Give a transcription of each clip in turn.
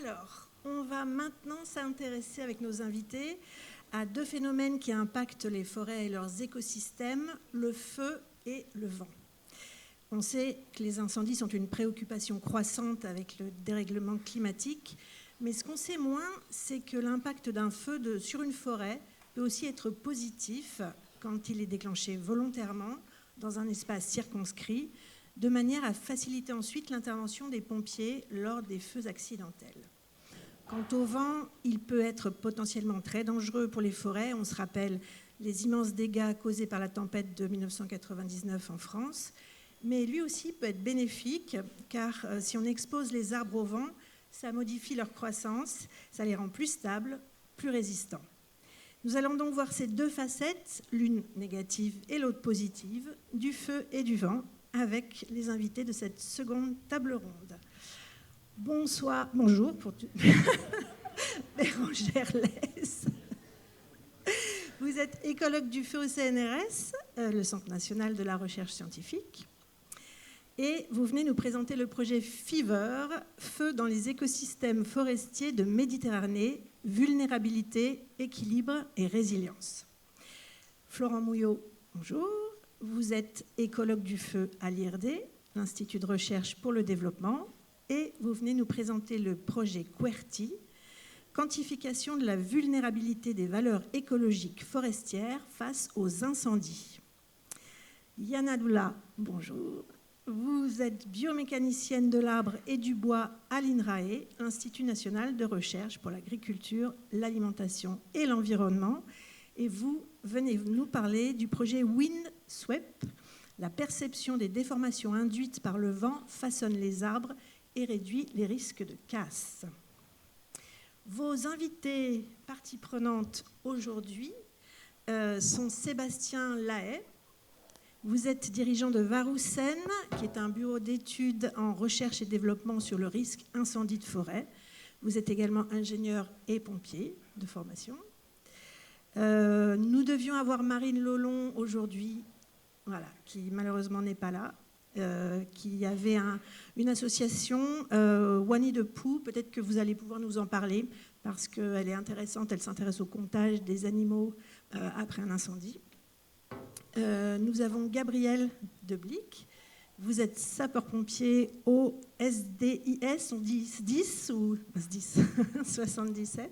Alors, on va maintenant s'intéresser avec nos invités à deux phénomènes qui impactent les forêts et leurs écosystèmes, le feu et le vent. On sait que les incendies sont une préoccupation croissante avec le dérèglement climatique, mais ce qu'on sait moins, c'est que l'impact d'un feu sur une forêt peut aussi être positif quand il est déclenché volontairement dans un espace circonscrit, de manière à faciliter ensuite l'intervention des pompiers lors des feux accidentels. Quant au vent, il peut être potentiellement très dangereux pour les forêts. On se rappelle les immenses dégâts causés par la tempête de 1999 en France, mais lui aussi peut être bénéfique, car si on expose les arbres au vent, ça modifie leur croissance, ça les rend plus stables, plus résistants. Nous allons donc voir ces deux facettes, l'une négative et l'autre positive, du feu et du vent, avec les invités de cette seconde table ronde. Bonjour pour Bérangère Lès. Vous êtes écologue du feu au CNRS, le Centre national de la recherche scientifique, et vous venez nous présenter le projet FEVER, Feu dans les écosystèmes forestiers de Méditerranée, vulnérabilité, équilibre et résilience. Florent Mouillot, bonjour. Vous êtes écologue du feu à l'IRD, l'Institut de recherche pour le développement, et vous venez nous présenter le projet QWERTY, quantification de la vulnérabilité des valeurs écologiques forestières face aux incendies. Yana Doula, bonjour. Vous êtes biomécanicienne de l'arbre et du bois à l'INRAE, Institut national de recherche pour l'agriculture, l'alimentation et l'environnement. Et vous venez nous parler du projet WindSweep. La perception des déformations induites par le vent façonne les arbres et réduit les risques de casse. Vos invités parties prenantes aujourd'hui sont Sébastien Lahaye. Vous êtes dirigeant de Varoussen, qui est un bureau d'études en recherche et développement sur le risque incendie de forêt. Vous êtes également ingénieur et pompier de formation. Nous devions avoir Marine Lolon aujourd'hui, voilà, qui malheureusement n'est pas là, qui avait une association, Wani de Pou, peut-être que vous allez pouvoir nous en parler, parce qu'elle est intéressante, elle s'intéresse au comptage des animaux après un incendie. Nous avons Gabriel Deblic. Vous êtes sapeur-pompier au SDIS, on dit SDIS ou SDIS 77,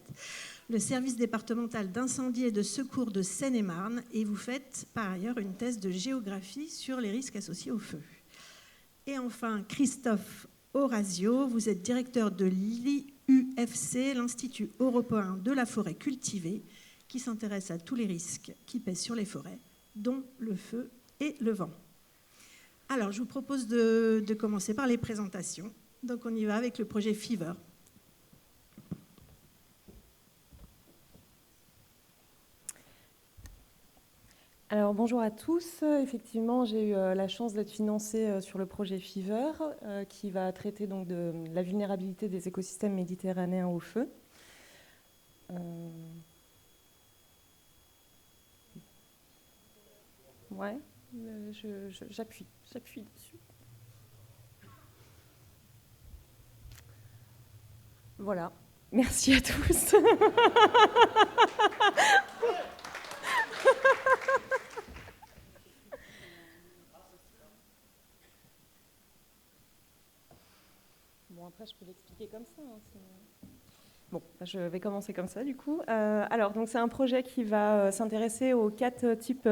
le service départemental d'incendie et de secours de Seine-et-Marne, et vous faites par ailleurs une thèse de géographie sur les risques associés au feu. Et enfin, Christophe Orazio, vous êtes directeur de l'IUFC, l'Institut européen de la forêt cultivée, qui s'intéresse à tous les risques qui pèsent sur les forêts, dont le feu et le vent. Alors, je vous propose de commencer par les présentations. Donc, on y va avec le projet FEVER. Alors, bonjour à tous. Effectivement, j'ai eu la chance d'être financée sur le projet FEVER, qui va traiter donc de la vulnérabilité des écosystèmes méditerranéens au feu. Ouais, j'appuie dessus. Voilà, merci à tous. Bon, après, je peux l'expliquer comme ça. Bon, je vais commencer comme ça, du coup. Alors, donc, c'est un projet qui va s'intéresser aux 4 types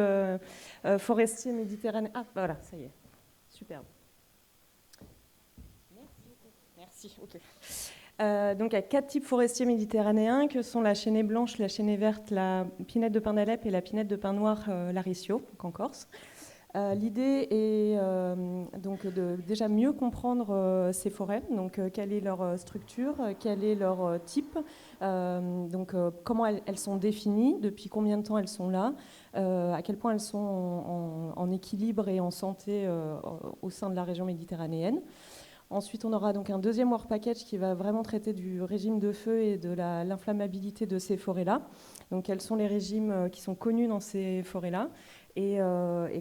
forestiers méditerranéens. Ah, voilà, ça y est. Superbe. Merci, ok. Donc, à 4 types forestiers méditerranéens, que sont la chênaie blanche, la chênaie verte, la pinette de pin d'Alep et la pinette de pin noir l'Aricio, donc en Corse. L'idée est donc de déjà mieux comprendre ces forêts, donc quelle est leur structure, quel est leur type, donc comment elles sont définies, depuis combien de temps elles sont là, à quel point elles sont en équilibre et en santé au sein de la région méditerranéenne. Ensuite, on aura donc un deuxième Work Package qui va vraiment traiter du régime de feu et de l'inflammabilité de ces forêts-là. Donc, quels sont les régimes qui sont connus dans ces forêts-là? et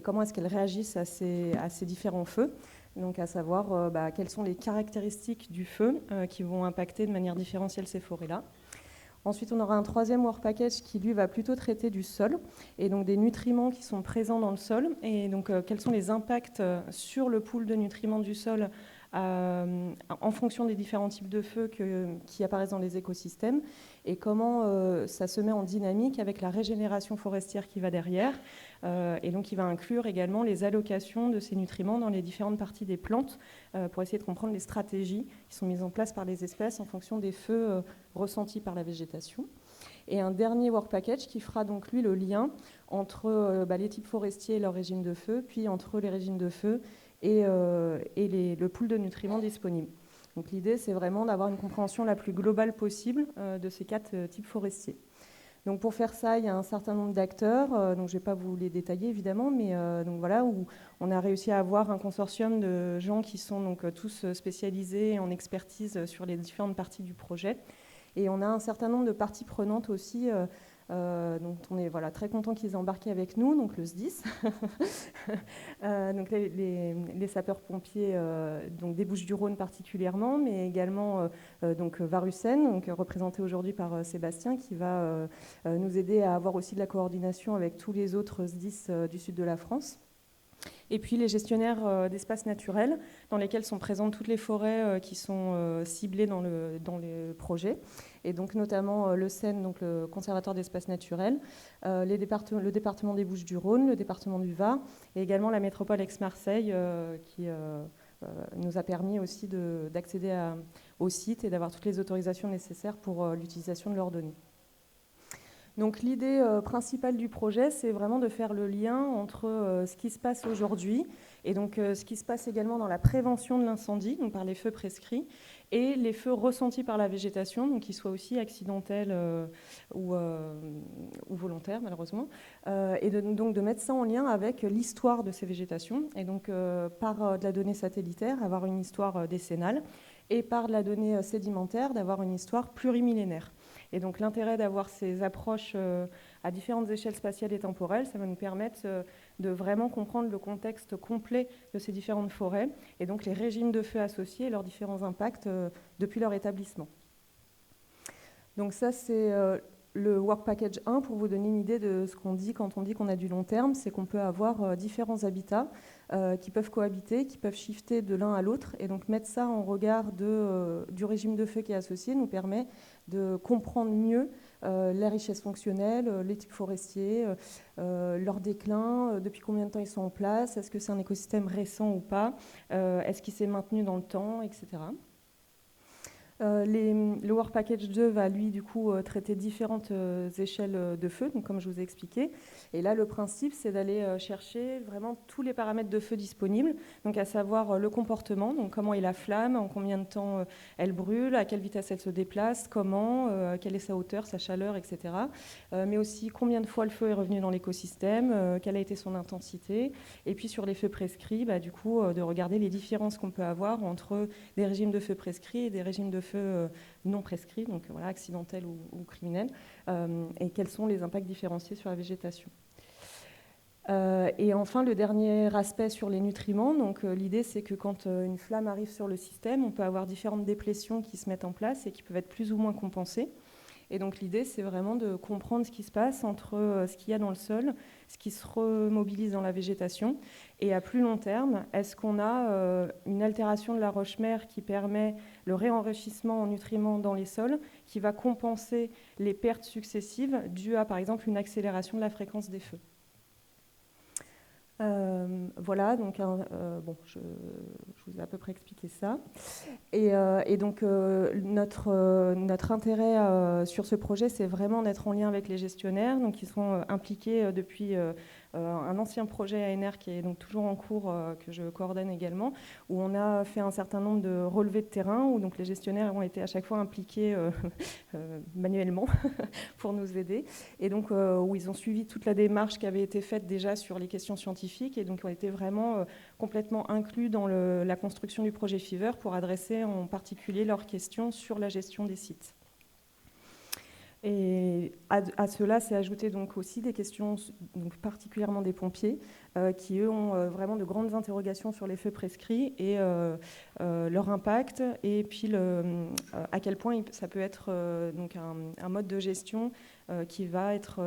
comment est-ce qu'elles réagissent à ces différents feux. Donc à savoir quelles sont les caractéristiques du feu qui vont impacter de manière différentielle ces forêts-là. Ensuite, on aura un troisième work package qui, lui, va plutôt traiter du sol et donc des nutriments qui sont présents dans le sol et donc quels sont les impacts sur le pool de nutriments du sol en fonction des différents types de feux qui apparaissent dans les écosystèmes et comment ça se met en dynamique avec la régénération forestière qui va derrière et donc il va inclure également les allocations de ces nutriments dans les différentes parties des plantes pour essayer de comprendre les stratégies qui sont mises en place par les espèces en fonction des feux ressentis par la végétation. Et un dernier work package qui fera donc lui le lien entre les types forestiers et leur régime de feu, puis entre les régimes de feu et le pool de nutriments disponibles. Donc l'idée, c'est vraiment d'avoir une compréhension la plus globale possible de ces 4 types forestiers. Donc pour faire ça, il y a un certain nombre d'acteurs, donc je ne vais pas vous les détailler évidemment, mais donc voilà, où on a réussi à avoir un consortium de gens qui sont donc tous spécialisés en expertise sur les différentes parties du projet. Et on a un certain nombre de parties prenantes aussi, dont on est très content qu'ils aient embarqué avec nous, donc le SDIS, donc les sapeurs-pompiers donc des Bouches-du-Rhône particulièrement, mais également donc Varussen, donc représenté aujourd'hui par Sébastien, qui va nous aider à avoir aussi de la coordination avec tous les autres SDIS du sud de la France. Et puis les gestionnaires d'espaces naturels, dans lesquels sont présentes toutes les forêts qui sont ciblées dans le projet, et donc notamment le CEN, donc le Conservatoire d'espaces naturels, le département des Bouches-du-Rhône, le département du Var, et également la métropole Aix-Marseille, qui nous a permis aussi d'accéder au site et d'avoir toutes les autorisations nécessaires pour l'utilisation de leurs données. Donc l'idée principale du projet, c'est vraiment de faire le lien entre ce qui se passe aujourd'hui et donc ce qui se passe également dans la prévention de l'incendie, donc par les feux prescrits, et les feux ressentis par la végétation, donc qu'ils soient aussi accidentels ou volontaires malheureusement, et donc de mettre ça en lien avec l'histoire de ces végétations, et donc par de la donnée satellitaire, avoir une histoire décennale, et par de la donnée sédimentaire, d'avoir une histoire plurimillénaire. Et donc l'intérêt d'avoir ces approches à différentes échelles spatiales et temporelles, ça va nous permettre de vraiment comprendre le contexte complet de ces différentes forêts et donc les régimes de feu associés et leurs différents impacts depuis leur établissement. Donc ça, c'est le Work Package 1 pour vous donner une idée de ce qu'on dit quand on dit qu'on a du long terme, c'est qu'on peut avoir différents habitats qui peuvent cohabiter, qui peuvent shifter de l'un à l'autre, et donc mettre ça en regard du régime de feu qui est associé nous permet de comprendre mieux les richesses fonctionnelles, les types forestiers, leur déclin, depuis combien de temps ils sont en place, est-ce que c'est un écosystème récent ou pas, est-ce qu'il s'est maintenu dans le temps, etc. Le Work Package 2 va, lui, du coup, traiter différentes échelles de feu, donc, comme je vous ai expliqué. Et là, le principe, c'est d'aller chercher vraiment tous les paramètres de feu disponibles, donc à savoir le comportement, donc comment est la flamme, en combien de temps elle brûle, à quelle vitesse elle se déplace, comment, quelle est sa hauteur, sa chaleur, etc. Mais aussi combien de fois le feu est revenu dans l'écosystème, quelle a été son intensité. Et puis sur les feux prescrits, du coup, de regarder les différences qu'on peut avoir entre des régimes de feu prescrits et des régimes de feu non prescrits, donc voilà, accidentels ou criminels, et quels sont les impacts différenciés sur la végétation. Et enfin, le dernier aspect sur les nutriments, donc l'idée c'est que quand une flamme arrive sur le système, on peut avoir différentes déplétions qui se mettent en place et qui peuvent être plus ou moins compensées. Et donc l'idée, c'est vraiment de comprendre ce qui se passe entre ce qu'il y a dans le sol, ce qui se remobilise dans la végétation. Et à plus long terme, est-ce qu'on a une altération de la roche-mère qui permet le réenrichissement en nutriments dans les sols, qui va compenser les pertes successives dues à, par exemple, une accélération de la fréquence des feux. Voilà, donc bon, je vous ai à peu près expliqué ça. Et donc notre intérêt sur ce projet, c'est vraiment d'être en lien avec les gestionnaires, donc ils sont impliqués depuis un ancien projet ANR qui est donc toujours en cours, que je coordonne également, où on a fait un certain nombre de relevés de terrain, où donc les gestionnaires ont été à chaque fois impliqués manuellement pour nous aider, et donc où ils ont suivi toute la démarche qui avait été faite déjà sur les questions scientifiques, et donc ont été vraiment complètement inclus dans la construction du projet Fever pour adresser en particulier leurs questions sur la gestion des sites. Et à cela, c'est ajouté donc aussi des questions, donc particulièrement des pompiers, qui eux ont vraiment de grandes interrogations sur les feux prescrits et leur impact, et puis à quel point ça peut être donc un mode de gestion qui va être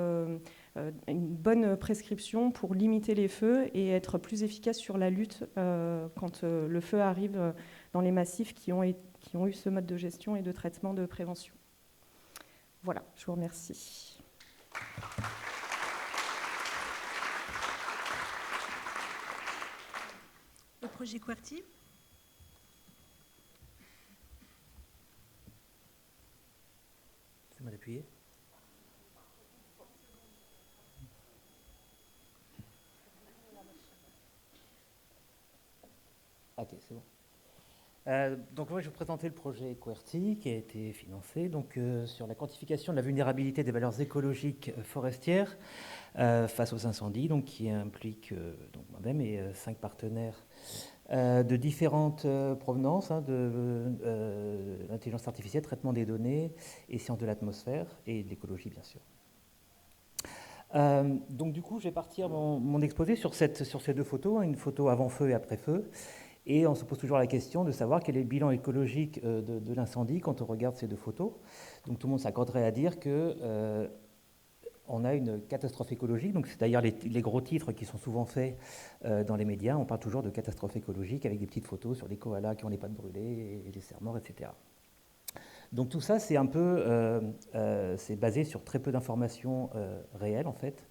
une bonne prescription pour limiter les feux et être plus efficace sur la lutte quand le feu arrive dans les massifs qui ont eu ce mode de gestion et de traitement de prévention. Voilà, je vous remercie. Le projet QWERTY. C'est mal appuyé. Ok, c'est bon. Donc moi je vais vous présenter le projet QWERTY qui a été financé sur la quantification de la vulnérabilité des valeurs écologiques forestières face aux incendies, donc qui implique donc moi-même et 5 partenaires de différentes provenances, de l'intelligence artificielle, traitement des données et sciences de l'atmosphère et de l'écologie bien sûr. Donc du coup je vais partir mon exposé sur ces 2 photos, une photo avant feu et après feu. Et on se pose toujours la question de savoir quel est le bilan écologique de l'incendie quand on regarde ces 2 photos. Donc tout le monde s'accorderait à dire que on a une catastrophe écologique. Donc c'est d'ailleurs les gros titres qui sont souvent faits dans les médias. On parle toujours de catastrophe écologique avec des petites photos sur les koalas qui ont les pattes brûlées et les cerfs morts, etc. Donc tout ça, c'est un peu, c'est basé sur très peu d'informations réelles en fait.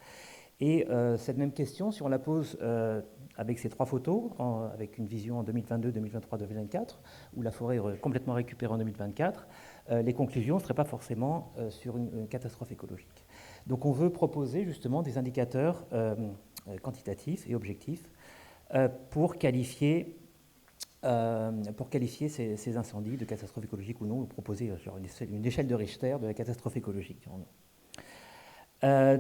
Et cette même question, si on la pose avec ces 3 photos, avec une vision en 2022, 2023, 2024, où la forêt est complètement récupérée en 2024, les conclusions ne seraient pas forcément sur une catastrophe écologique. Donc on veut proposer justement des indicateurs quantitatifs et objectifs pour qualifier ces incendies de catastrophe écologique ou non, ou proposer genre une échelle de Richter de la catastrophe écologique.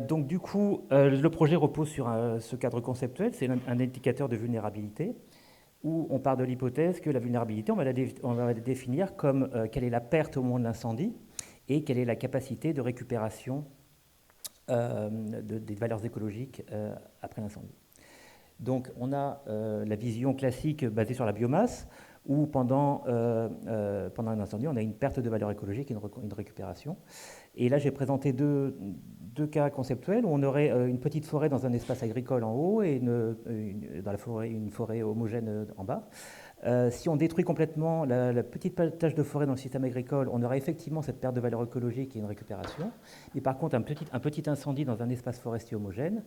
Donc du coup, le projet repose sur ce cadre conceptuel, c'est un indicateur de vulnérabilité, où on part de l'hypothèse que la vulnérabilité, on va la définir comme quelle est la perte au moment de l'incendie et quelle est la capacité de récupération des valeurs écologiques après l'incendie. Donc on a la vision classique basée sur la biomasse, où pendant un incendie, on a une perte de valeur écologique et une récupération. Et là, j'ai présenté deux cas conceptuels où on aurait une petite forêt dans un espace agricole en haut et dans la forêt, une forêt homogène en bas. Si on détruit complètement la petite tache de forêt dans le système agricole, on aura effectivement cette perte de valeur écologique et une récupération. Mais par contre, un petit incendie dans un espace forestier homogène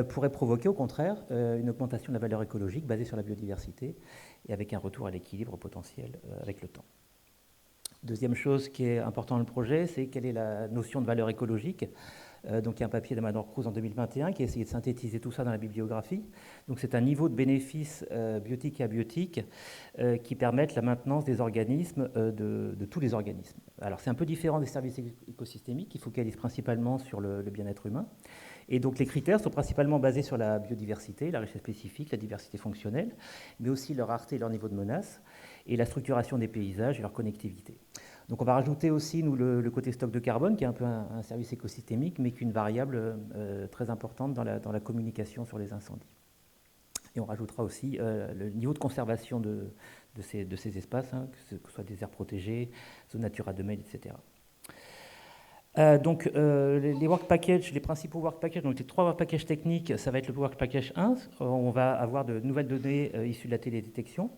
pourrait provoquer au contraire une augmentation de la valeur écologique basée sur la biodiversité et avec un retour à l'équilibre potentiel avec le temps. Deuxième chose qui est importante dans le projet, c'est quelle est la notion de valeur écologique. Donc il y a un papier d'Amador Cruz en 2021 qui a essayé de synthétiser tout ça dans la bibliographie. Donc c'est un niveau de bénéfice biotique et abiotique qui permettent la maintenance des organismes, de tous les organismes. Alors c'est un peu différent des services écosystémiques qui focalisent principalement sur le bien-être humain. Et donc les critères sont principalement basés sur la biodiversité, la richesse spécifique, la diversité fonctionnelle, mais aussi leur rareté et leur niveau de menace, et la structuration des paysages et leur connectivité. Donc on va rajouter aussi nous, le côté stock de carbone, qui est un peu un service écosystémique, mais qui est une variable très importante dans la communication sur les incendies. Et on rajoutera aussi le niveau de conservation de ces espaces, hein, que ce soit des aires protégées, zones Natura 2000, etc. Donc les work packages, les principaux work packages, donc les 3 work packages techniques, ça va être le work package 1, on va avoir de nouvelles données issues de la télédétection.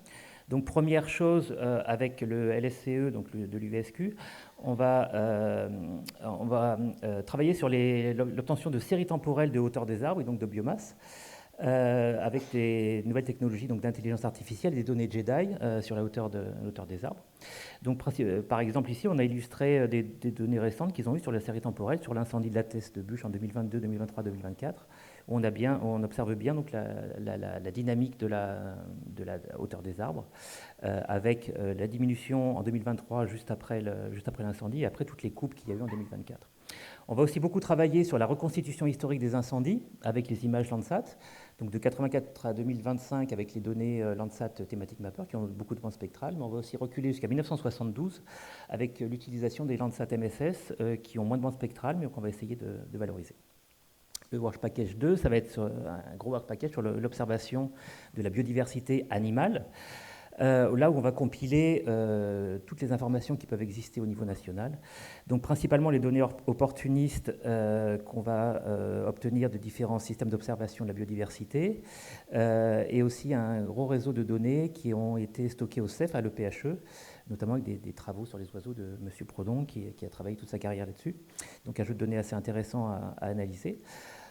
Donc première chose, avec le LSCE, donc de l'UVSQ, on va travailler sur l'obtention de séries temporelles de hauteur des arbres et donc de biomasse, avec des nouvelles technologies d'intelligence artificielle, des données JEDI sur la hauteur des arbres. Donc, par exemple, ici, on a illustré des données récentes qu'ils ont eues sur la série temporelle, sur l'incendie de la Teste de Buche en 2022, 2023, 2024, où on observe bien donc, la dynamique de la hauteur des arbres, avec la diminution en 2023, juste après l'incendie, et après toutes les coupes qu'il y a eu en 2024. On va aussi beaucoup travailler sur la reconstitution historique des incendies avec les images Landsat, donc de 84 à 2025 avec les données Landsat Thematic Mapper qui ont beaucoup de bandes spectrales, mais on va aussi reculer jusqu'à 1972 avec l'utilisation des Landsat MSS qui ont moins de bandes spectrales, mais qu'on va essayer de valoriser. Le Work Package 2, ça va être un gros Work Package sur l'observation de la biodiversité animale. Là où on va compiler toutes les informations qui peuvent exister au niveau national. Donc principalement les données opportunistes qu'on va obtenir de différents systèmes d'observation de la biodiversité et aussi un gros réseau de données qui ont été stockées au CEF, à l'EPHE, notamment avec des travaux sur les oiseaux de M. Prodon qui a travaillé toute sa carrière là-dessus. Donc un jeu de données assez intéressant à analyser.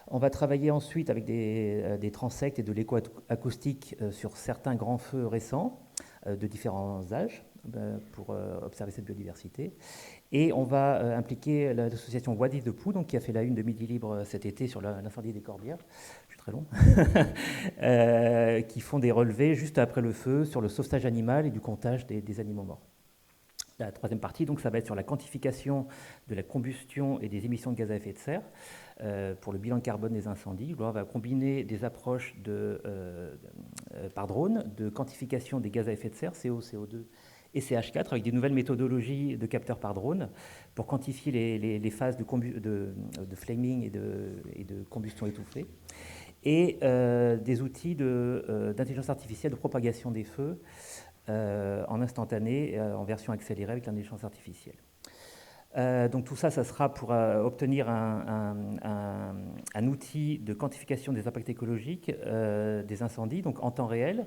On va travailler ensuite avec des transects et de l'écoacoustique sur certains grands feux récents de différents âges pour observer cette biodiversité. Et on va impliquer l'association Wadi de Pou, donc, qui a fait la une de Midi Libre cet été sur l'incendie des Corbières, je suis très long, qui font des relevés juste après le feu sur le sauvetage animal et du comptage des animaux morts. La troisième partie, donc, ça va être sur la quantification de la combustion et des émissions de gaz à effet de serre pour le bilan carbone des incendies. Là, on va combiner des approches par drone de quantification des gaz à effet de serre, CO, CO2 et CH4, avec des nouvelles méthodologies de capteurs par drone pour quantifier les phases de flaming et de combustion étouffée. Et des outils d'intelligence artificielle de propagation des feux en instantané, en version accélérée avec l'intelligence artificielle. Donc tout ça, ça sera pour obtenir un outil de quantification des impacts écologiques des incendies, donc en temps réel,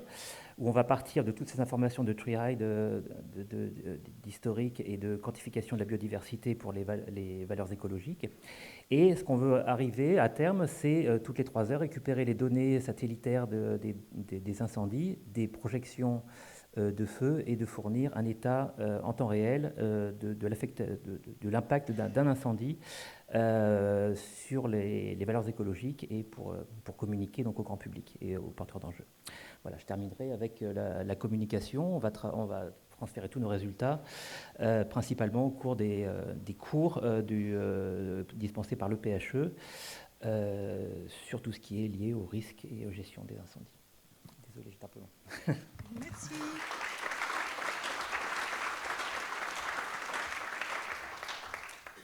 où on va partir de toutes ces informations de TreeRide, d'historique et de quantification de la biodiversité pour les valeurs écologiques. Et ce qu'on veut arriver à terme, c'est toutes les 3 heures récupérer les données satellitaires des incendies, des projections de feu et de fournir un état en temps réel de l'impact d'un incendie sur les valeurs écologiques et pour communiquer donc au grand public et aux porteurs d'enjeux. Voilà, je terminerai avec la communication. On va transférer tous nos résultats, principalement au cours des cours dispensés par l'EPHE sur tout ce qui est lié aux risques et aux gestions des incendies. Désolé, j'étais un peu long. Merci.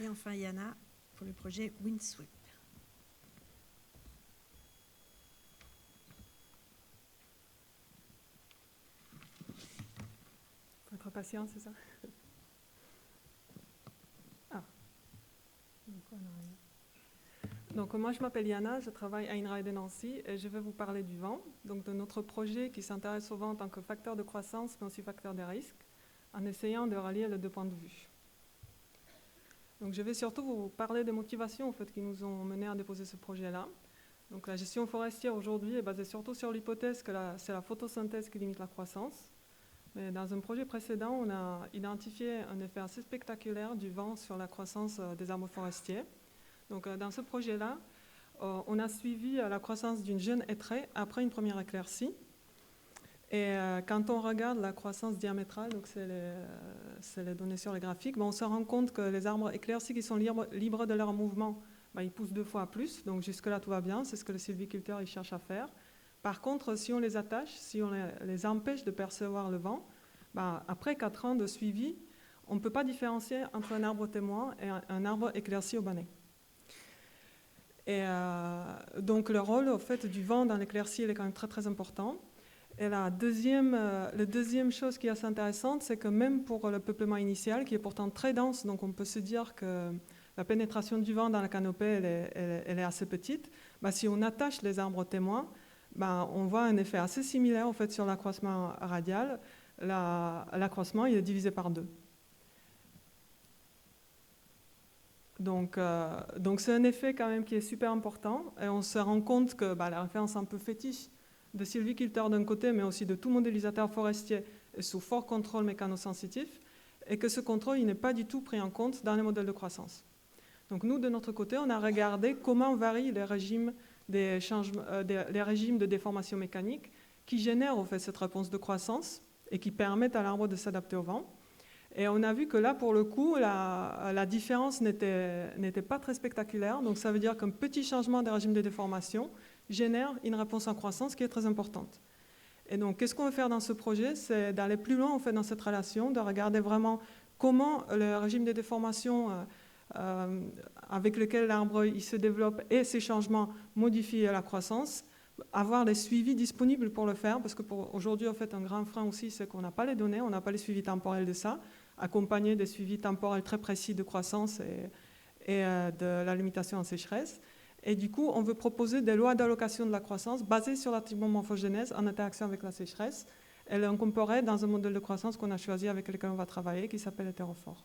Et enfin, Yana, pour le projet Windsweep. Votre patience, c'est ça? Ah. Donc, moi, je m'appelle Yana, je travaille à INRAE de Nancy et je vais vous parler du vent, donc de notre projet qui s'intéresse au vent en tant que facteur de croissance, mais aussi facteur de risque, en essayant de rallier les 2 points de vue. Donc, je vais surtout vous parler des motivations en fait, qui nous ont menés à déposer ce projet-là. Donc, la gestion forestière aujourd'hui est basée surtout sur l'hypothèse que c'est la photosynthèse qui limite la croissance. Mais dans un projet précédent, on a identifié un effet assez spectaculaire du vent sur la croissance des arbres forestiers. Donc, dans ce projet-là, on a suivi la croissance d'une jeune hêtraie après une première éclaircie. Et quand on regarde la croissance diamétrale, donc c'est les données sur les graphiques, on se rend compte que les arbres éclaircis qui sont libres de leur mouvement, ils poussent 2 fois plus. Donc jusque-là, tout va bien. C'est ce que les sylviculteurs cherchent à faire. Par contre, si on les attache, si on les empêche de percevoir le vent, après 4 ans de suivi, on ne peut pas différencier entre un arbre témoin et un arbre éclairci au bonnet. Et donc le rôle au fait, du vent dans l'éclaircie est quand même très très important. Et la deuxième chose qui est assez intéressante, c'est que même pour le peuplement initial, qui est pourtant très dense, donc on peut se dire que la pénétration du vent dans la canopée elle est assez petite, si on attache les arbres témoins, on voit un effet assez similaire en fait, sur l'accroissement radial. L'accroissement il est divisé par 2. Donc c'est un effet quand même qui est super important et on se rend compte que la référence un peu fétiche de sylviculteurs d'un côté mais aussi de tout modélisateur forestier est sous fort contrôle mécanosensitif et que ce contrôle il n'est pas du tout pris en compte dans les modèles de croissance. Donc nous de notre côté on a regardé comment varient les régimes de déformation mécanique qui génèrent en fait, cette réponse de croissance et qui permettent à l'arbre de s'adapter au vent. Et on a vu que là, pour le coup, la différence n'était pas très spectaculaire. Donc ça veut dire qu'un petit changement des régimes de déformation génère une réponse en croissance qui est très importante. Et donc, qu'est-ce qu'on veut faire dans ce projet? C'est d'aller plus loin en fait, dans cette relation, de regarder vraiment comment le régime de déformation avec lequel l'arbre se développe et ces changements modifient la croissance, avoir les suivis disponibles pour le faire, parce qu'aujourd'hui, en fait, un grand frein aussi, c'est qu'on n'a pas les données, on n'a pas les suivis temporels de ça, accompagnés des suivis temporels très précis de croissance et de la limitation en sécheresse. Et du coup, on veut proposer des lois d'allocation de la croissance basées sur la thymomorphogénèse en interaction avec la sécheresse et l'incorporer dans un modèle de croissance qu'on a choisi avec lequel on va travailler, qui s'appelle hétérophore.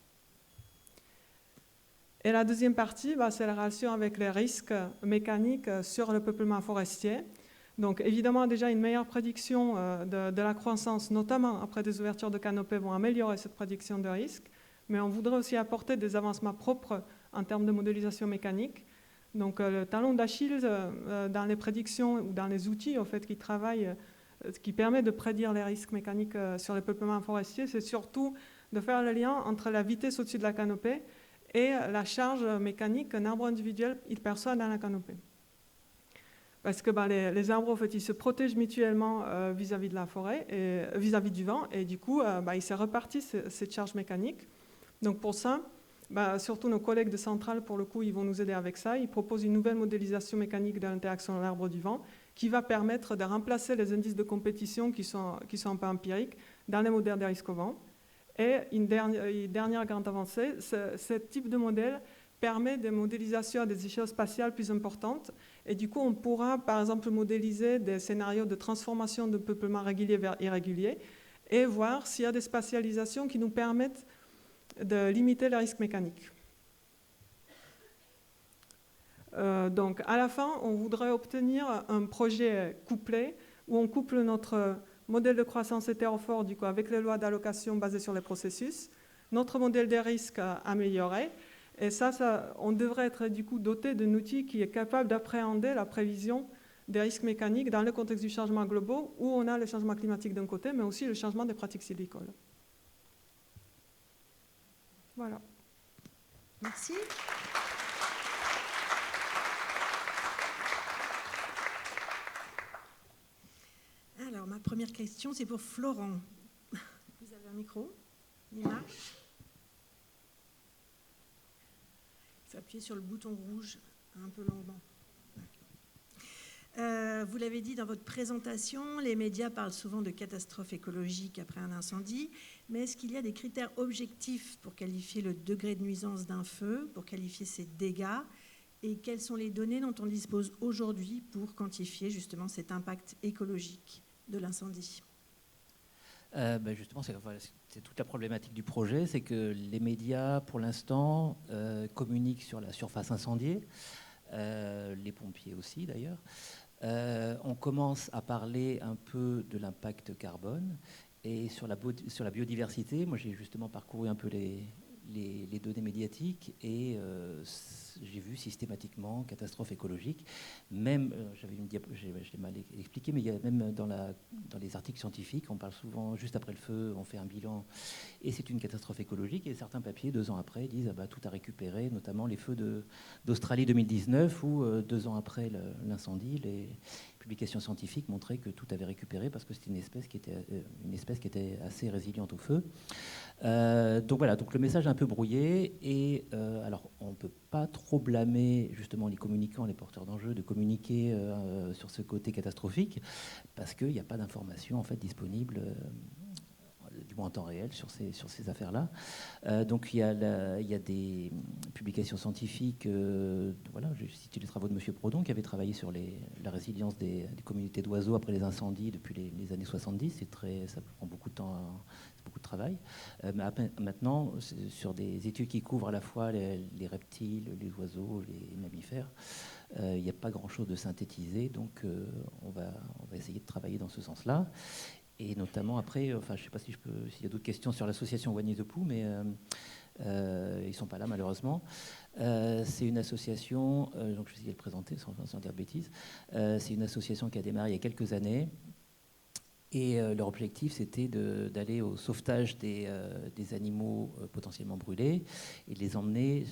Et la deuxième partie, c'est la relation avec les risques mécaniques sur le peuplement forestier. Donc évidemment, déjà une meilleure prédiction de la croissance, notamment après des ouvertures de canopées, vont améliorer cette prédiction de risque, mais on voudrait aussi apporter des avancements propres en termes de modélisation mécanique. Donc le talon d'Achille dans les prédictions ou dans les outils en fait, qui travaillent, qui permet de prédire les risques mécaniques sur les peuplements forestiers, c'est surtout de faire le lien entre la vitesse au-dessus de la canopée et la charge mécanique qu'un arbre individuel il perçoit dans la canopée. Parce que les arbres en fait, ils se protègent mutuellement vis-à-vis de la forêt, et vis-à-vis du vent, et du coup ils se répartissent cette charge mécanique. Donc pour ça, surtout nos collègues de Centrale, pour le coup, ils vont nous aider avec ça. Ils proposent une nouvelle modélisation mécanique de l'interaction de l'arbre du vent qui va permettre de remplacer les indices de compétition qui sont un peu empiriques dans les modèles des risques au vent. Et une dernière grande avancée, ce type de modèle permet des modélisations à des échelles spatiales plus importantes. Et du coup, on pourra, par exemple, modéliser des scénarios de transformation de peuplement régulier vers irrégulier et voir s'il y a des spatialisations qui nous permettent de limiter les risques mécaniques. Donc, à la fin, on voudrait obtenir un projet couplé où on couple notre modèle de croissance hétérophore du coup, avec les lois d'allocation basées sur les processus, notre modèle des risques amélioré, et ça, on devrait être du coup doté d'un outil qui est capable d'appréhender la prévision des risques mécaniques dans le contexte du changement global où on a le changement climatique d'un côté, mais aussi le changement des pratiques sylvicoles. Voilà. Merci. Alors, ma première question, c'est pour Florent. Vous avez un micro? Il marche? Il faut appuyer sur le bouton rouge un peu longuement. Vous l'avez dit dans votre présentation, les médias parlent souvent de catastrophe écologique après un incendie, mais est-ce qu'il y a des critères objectifs pour qualifier le degré de nuisance d'un feu, pour qualifier ses dégâts, et quelles sont les données dont on dispose aujourd'hui pour quantifier justement cet impact écologique de l'incendie? Justement, c'est toute la problématique du projet, c'est que les médias, pour l'instant, communiquent sur la surface incendiée, les pompiers aussi d'ailleurs. On commence à parler un peu de l'impact carbone et sur la biodiversité. Moi, j'ai justement parcouru un peu les données médiatiques et j'ai vu systématiquement catastrophe écologique. Même, je l'ai mal expliqué, mais il y a même dans les articles scientifiques, on parle souvent juste après le feu, on fait un bilan et c'est une catastrophe écologique. Et certains papiers, 2 ans après, disent tout a récupéré, notamment les feux d'Australie 2019 où 2 ans après l'incendie, les publications scientifiques montraient que tout avait récupéré parce que c'était une espèce qui était assez résiliente au feu. Donc voilà, donc le message est un peu brouillé et alors on ne peut pas trop blâmer justement les communicants, les porteurs d'enjeux de communiquer sur ce côté catastrophique parce qu'il n'y a pas d'informations en fait disponibles du moins en temps réel sur ces affaires-là. Donc il y a des publications scientifiques, voilà, j'ai cité les travaux de M. Prodon qui avait travaillé sur la résilience des communautés d'oiseaux après les incendies depuis les années 70. Ça prend beaucoup de temps, c'est beaucoup de travail. Maintenant, sur des études qui couvrent à la fois les reptiles, les oiseaux, les mammifères, il n'y a pas grand-chose de synthétisé, donc on va essayer de travailler dans ce sens-là. Et notamment après, je ne sais pas s'il y a d'autres questions sur l'association Wagner de Pou, mais ils ne sont pas là malheureusement. C'est une association, donc je vais essayer de le présenter sans dire de bêtises. C'est une association qui a démarré il y a quelques années Et leur objectif, c'était d'aller au sauvetage des animaux potentiellement brûlés et de les emmener,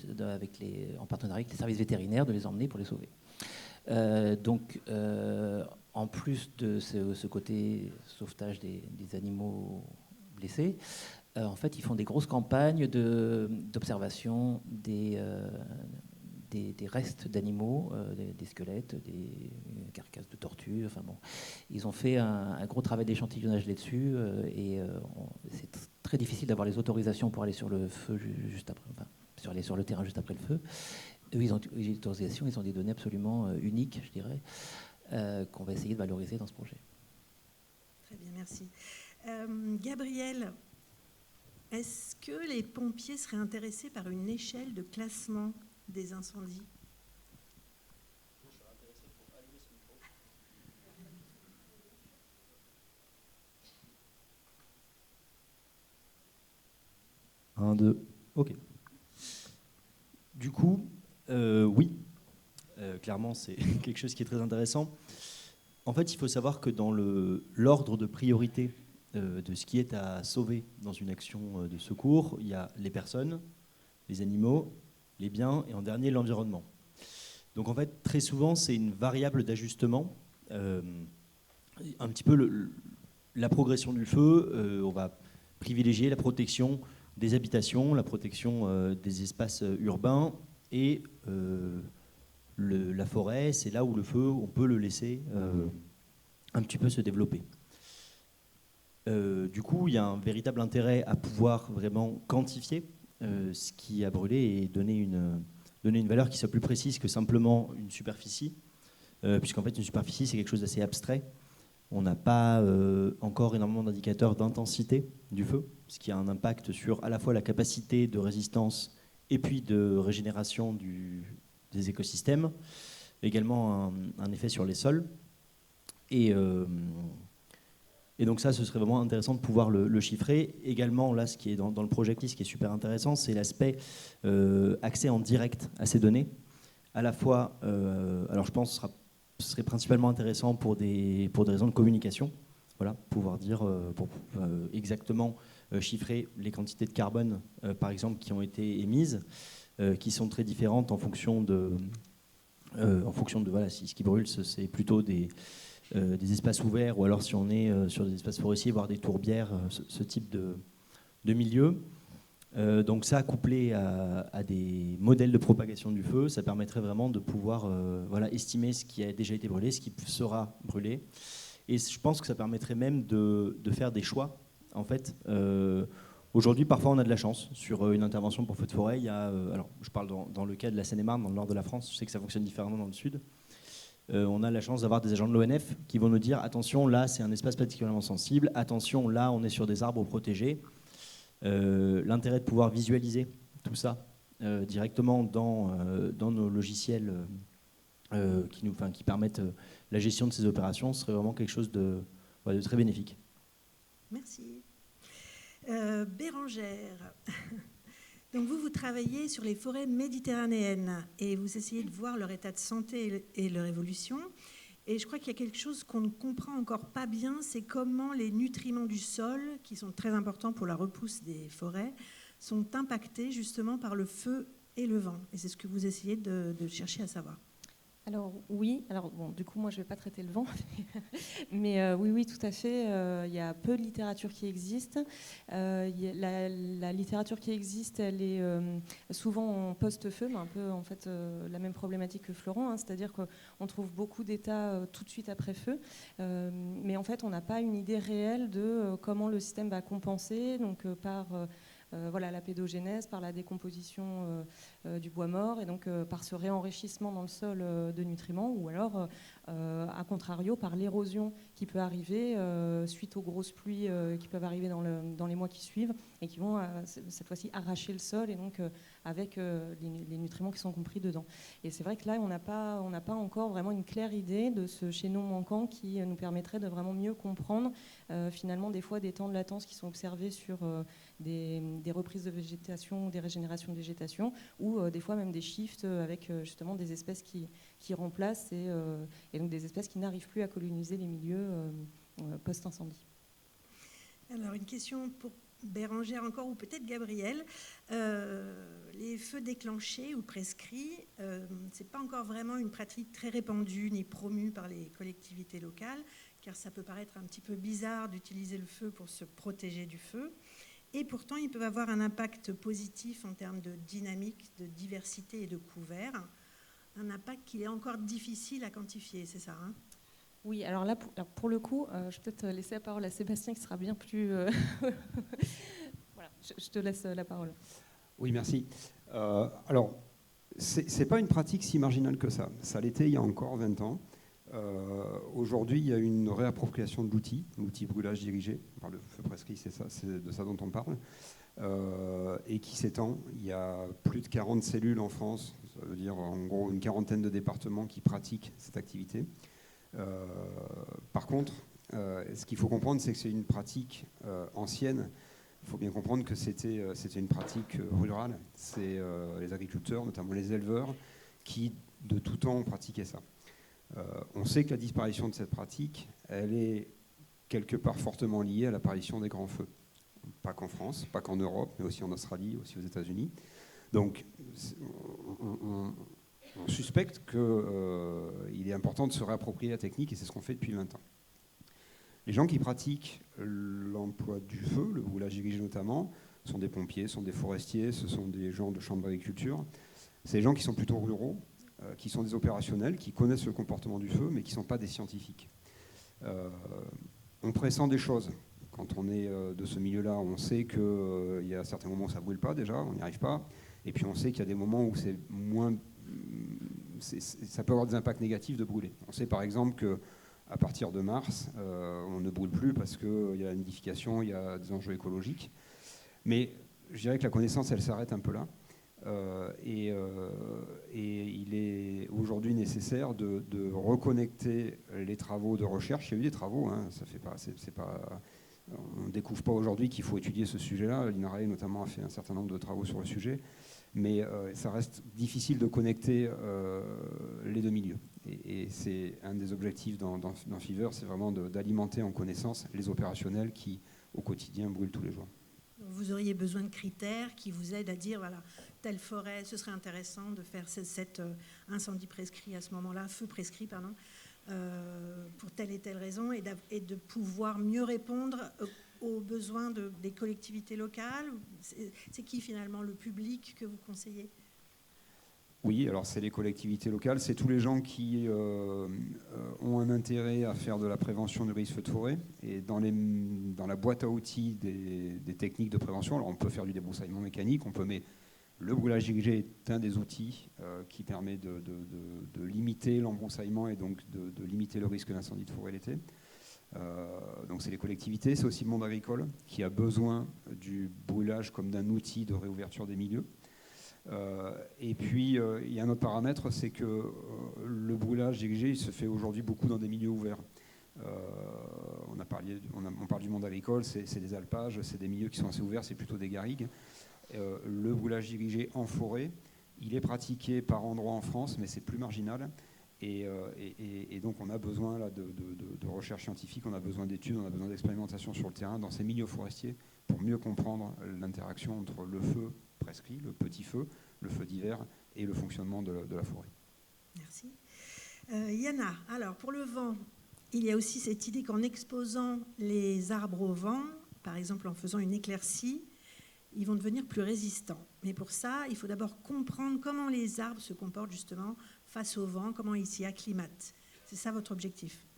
en partenariat avec les services vétérinaires, de les emmener pour les sauver. Donc, en plus de ce côté sauvetage des animaux blessés, en fait, ils font des grosses campagnes d'observation des restes d'animaux, des squelettes, des carcasses de tortues. Enfin bon, ils ont fait un gros travail d'échantillonnage là-dessus et c'est très difficile d'avoir les autorisations pour aller sur le feu juste après, enfin, sur le terrain juste après le feu. Eux, ils ont les autorisations, ils ont des données absolument uniques, je dirais, qu'on va essayer de valoriser dans ce projet. Très bien, merci. Gabriel, est-ce que les pompiers seraient intéressés par une échelle de classement des incendies? Je serais intéressé pour allumer ce micro. 1, 2, ok. Du coup, oui, clairement, c'est quelque chose qui est très intéressant. En fait, il faut savoir que dans l'ordre de priorité de ce qui est à sauver dans une action de secours, il y a les personnes, les animaux, les biens et en dernier l'environnement. Donc en fait, très souvent, c'est une variable d'ajustement. Un petit peu la progression du feu, on va privilégier la protection des habitations, la protection des espaces urbains et la forêt, c'est là où le feu, on peut le laisser un petit peu se développer. Du coup, il y a un véritable intérêt à pouvoir vraiment quantifier ce qui a brûlé et donner une valeur qui soit plus précise que simplement une superficie, puisqu'en fait, une superficie, c'est quelque chose d'assez abstrait. On n'a pas encore énormément d'indicateurs d'intensité du feu, ce qui a un impact sur à la fois la capacité de résistance et puis de régénération des écosystèmes, également un effet sur les sols. Et donc ça, ce serait vraiment intéressant de pouvoir le chiffrer. Également, là, ce qui est dans le projet ce qui est super intéressant, c'est l'aspect accès en direct à ces données. À la fois, alors je pense que ce serait principalement intéressant pour des raisons de communication. Voilà, pouvoir dire, pour exactement chiffrer les quantités de carbone, par exemple, qui ont été émises, qui sont très différentes en fonction de voilà, si ce qui brûle, c'est plutôt des espaces ouverts, ou alors si on est sur des espaces forestiers, voire des tourbières, ce type de milieu. Donc ça, couplé à des modèles de propagation du feu, ça permettrait vraiment de pouvoir voilà, estimer ce qui a déjà été brûlé, ce qui sera brûlé. Et je pense que ça permettrait même de faire des choix. En fait, aujourd'hui, parfois, on a de la chance sur une intervention pour feu de forêt. Il y a, alors, je parle dans le cas de la Seine-et-Marne, dans le nord de la France. Je sais que ça fonctionne différemment dans le sud. On a la chance d'avoir des agents de l'ONF qui vont nous dire attention, là, c'est un espace particulièrement sensible. Attention, là, on est sur des arbres protégés. L'intérêt de pouvoir visualiser tout ça directement dans nos logiciels qui permettent la gestion de ces opérations serait vraiment quelque chose de très bénéfique. Merci. Bérangère, donc vous travaillez sur les forêts méditerranéennes et vous essayez de voir leur état de santé et leur évolution. Et je crois qu'il y a quelque chose qu'on ne comprend encore pas bien, c'est comment les nutriments du sol, qui sont très importants pour la repousse des forêts, sont impactés justement par le feu et le vent. Et c'est ce que vous essayez de chercher à savoir. Alors oui, alors bon, du coup moi je ne vais pas traiter le vent, mais oui, tout à fait. Il y a peu de littérature qui existe. La littérature qui existe, elle est souvent en post-feu, mais un peu en fait la même problématique que Florent, hein, c'est-à-dire qu'on trouve beaucoup d'états tout de suite après feu, mais en fait on n'a pas une idée réelle de comment le système va compenser, donc par voilà, la pédogénèse, par la décomposition du bois mort et donc par ce réenrichissement dans le sol de nutriments ou alors, à contrario, par l'érosion qui peut arriver suite aux grosses pluies qui peuvent arriver dans les mois qui suivent et qui vont cette fois-ci arracher le sol et donc avec les nutriments qui sont compris dedans. Et c'est vrai que là, on n'a pas encore vraiment une claire idée de ce chaînon manquant qui nous permettrait de vraiment mieux comprendre finalement des fois des temps de latence qui sont observés sur des reprises de végétation ou des régénérations de végétation ou des fois même des shifts avec justement des espèces qui remplacent et donc des espèces qui n'arrivent plus à coloniser les milieux post-incendie. Alors, une question pour Bérangère encore, ou peut-être Gabriel. Les feux déclenchés ou prescrits, ce n'est pas encore vraiment une pratique très répandue ni promue par les collectivités locales, car ça peut paraître un petit peu bizarre d'utiliser le feu pour se protéger du feu. Et pourtant, ils peuvent avoir un impact positif en termes de dynamique, de diversité et de couvert. Un impact qu'il est encore difficile à quantifier, c'est ça, hein? Oui, alors là, pour le coup, je vais peut-être laisser la parole à Sébastien qui sera bien plus... Voilà, je te laisse la parole. Oui, merci. Alors, ce n'est pas une pratique si marginale que ça. Ça l'était il y a encore 20 ans. Aujourd'hui, il y a une réappropriation de l'outil brûlage dirigé, par le feu prescrit, c'est de ça dont on parle, et qui s'étend. Il y a plus de 40 cellules en France, ça veut dire en gros une quarantaine de départements qui pratiquent cette activité. Par contre, ce qu'il faut comprendre, c'est que c'est une pratique ancienne. Il faut bien comprendre que c'était une pratique rurale. C'est les agriculteurs, notamment les éleveurs, qui de tout temps ont pratiqué ça. On sait que la disparition de cette pratique, elle est quelque part fortement liée à l'apparition des grands feux. Pas qu'en France, pas qu'en Europe, mais aussi en Australie, aussi aux États-Unis. Donc, on suspecte qu'il est important de se réapproprier la technique, et c'est ce qu'on fait depuis 20 ans. Les gens qui pratiquent l'emploi du feu, le brûlage dirigé notamment, sont des pompiers, sont des forestiers, ce sont des gens de chambre d'agriculture. C'est des gens qui sont plutôt ruraux, qui sont des opérationnels, qui connaissent le comportement du feu, mais qui ne sont pas des scientifiques. On pressent des choses. Quand on est de ce milieu-là, on sait qu'il y a certains moments où ça ne brûle pas déjà, on n'y arrive pas. Et puis on sait qu'il y a des moments où c'est moins... ça peut avoir des impacts négatifs de brûler. On sait par exemple qu'à partir de mars, on ne brûle plus parce qu'il y a la nidification, il y a des enjeux écologiques. Mais je dirais que la connaissance, elle s'arrête un peu là. Et il est aujourd'hui nécessaire de reconnecter les travaux de recherche. Il y a eu des travaux, hein, ça fait pas, c'est pas, on ne découvre pas aujourd'hui qu'il faut étudier ce sujet-là. L'INRAE notamment a fait un certain nombre de travaux sur le sujet, mais ça reste difficile de connecter les deux milieux. Et c'est un des objectifs dans Fever, c'est vraiment d'alimenter en connaissance les opérationnels qui, au quotidien, brûlent tous les jours. Vous auriez besoin de critères qui vous aident à dire, voilà, telle forêt, ce serait intéressant de faire cet incendie prescrit à ce moment-là, feu prescrit, pardon, pour telle et telle raison, et de pouvoir mieux répondre aux besoins des collectivités locales. C'est qui finalement le public que vous conseillez ? Oui, alors c'est les collectivités locales, c'est tous les gens qui ont un intérêt à faire de la prévention du risque feu de forêt. Et dans la boîte à outils des techniques de prévention, alors on peut faire du débroussaillement mécanique, on peut mettre le brûlage dirigé est un des outils qui permet de limiter l'embroussaillement et donc de limiter le risque d'incendie de forêt l'été. Donc c'est les collectivités, c'est aussi le monde agricole qui a besoin du brûlage comme d'un outil de réouverture des milieux. Et puis, il y a un autre paramètre, c'est que le brûlage dirigé, il se fait aujourd'hui beaucoup dans des milieux ouverts. On parle du monde agricole, c'est des alpages, c'est des milieux qui sont assez ouverts, c'est plutôt des garrigues. Le brûlage dirigé en forêt, il est pratiqué par endroits en France, mais c'est plus marginal. Et donc, on a besoin là, de recherche scientifique, on a besoin d'études, on a besoin d'expérimentation sur le terrain, dans ces milieux forestiers, pour mieux comprendre l'interaction entre le feu prescrit, le petit feu, le feu d'hiver et le fonctionnement de la forêt. Merci. Yana, alors pour le vent, il y a aussi cette idée qu'en exposant les arbres au vent, par exemple en faisant une éclaircie, ils vont devenir plus résistants. Mais pour ça, il faut d'abord comprendre comment les arbres se comportent justement face au vent, comment ils s'y acclimatent. C'est ça votre objectif ?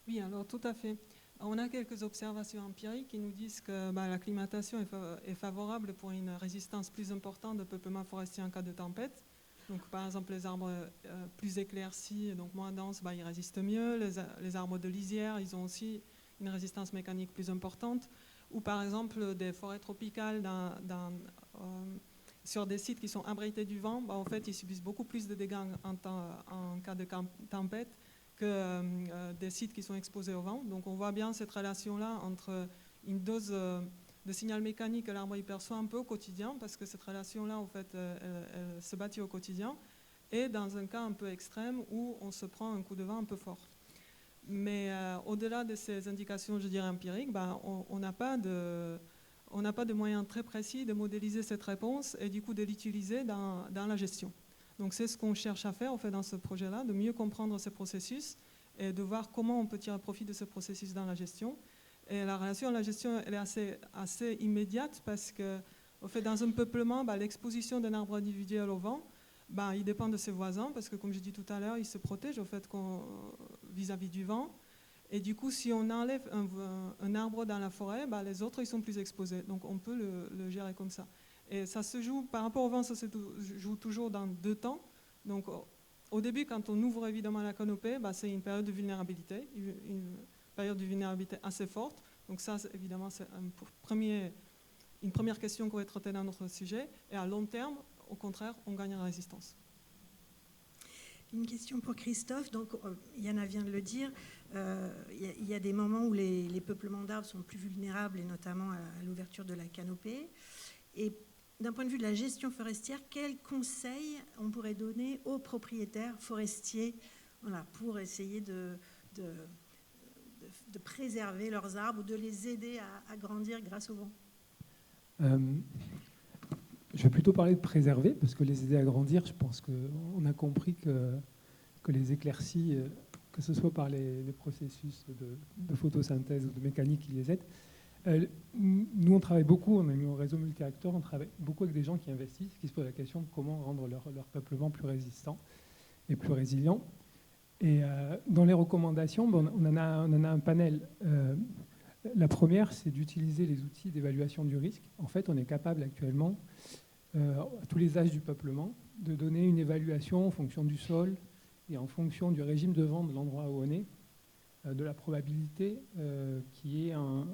Oui, alors tout à fait. On a quelques observations empiriques qui nous disent que l'acclimatation est favorable pour une résistance plus importante de peuplement forestier en cas de tempête. Donc, par exemple, les arbres plus éclaircis, donc moins denses, ils résistent mieux. Les arbres de lisière, ils ont aussi une résistance mécanique plus importante. Ou par exemple, des forêts tropicales sur des sites qui sont abrités du vent, en fait, ils subissent beaucoup plus de dégâts en cas de tempête que des sites qui sont exposés au vent. Donc on voit bien cette relation-là entre une dose de signal mécanique que l'arbre y perçoit un peu au quotidien, parce que cette relation-là, en fait, elle se bâtit au quotidien, et dans un cas un peu extrême où on se prend un coup de vent un peu fort. Mais au-delà de ces indications, je dirais, empiriques, on n'a pas de moyens très précis de modéliser cette réponse et du coup de l'utiliser dans la gestion. Donc c'est ce qu'on cherche à faire en fait, dans ce projet-là, de mieux comprendre ces processus et de voir comment on peut tirer profit de ce processus dans la gestion. Et la relation à la gestion, elle est assez immédiate parce que, au fait, dans un peuplement, l'exposition d'un arbre individuel au vent, il dépend de ses voisins parce que, comme j'ai dit tout à l'heure, il se protège au fait vis-à-vis du vent. Et du coup, si on enlève un arbre dans la forêt, les autres ils sont plus exposés. Donc on peut le gérer comme ça. Et ça se joue, par rapport au vent, ça se joue toujours dans 2 temps. Donc au début, quand on ouvre évidemment la canopée, c'est une période de vulnérabilité, une période de vulnérabilité assez forte. Donc ça, évidemment, c'est une première question qui va être traitée dans notre sujet. Et à long terme, au contraire, on gagne en résistance. Une question pour Christophe. Donc, Yana vient de le dire, il y a des moments où les peuplements d'arbres sont plus vulnérables, et notamment à l'ouverture de la canopée. Et d'un point de vue de la gestion forestière, quels conseils on pourrait donner aux propriétaires forestiers, voilà, pour essayer de préserver leurs arbres ou de les aider à grandir grâce au vent? Je vais plutôt parler de préserver, parce que les aider à grandir, je pense qu'on a compris que les éclaircies, que ce soit par les processus de photosynthèse ou de mécanique qui les aident, nous on travaille beaucoup, on a mis un réseau multi-acteurs, on travaille beaucoup avec des gens qui investissent, qui se posent la question de comment rendre leur peuplement plus résistant et plus résilient. Et dans les recommandations, on en a un panel. La première, c'est d'utiliser les outils d'évaluation du risque. En fait, on est capable actuellement, à tous les âges du peuplement, de donner une évaluation en fonction du sol et en fonction du régime de vent de l'endroit où on est, de la probabilité qu'il y ait un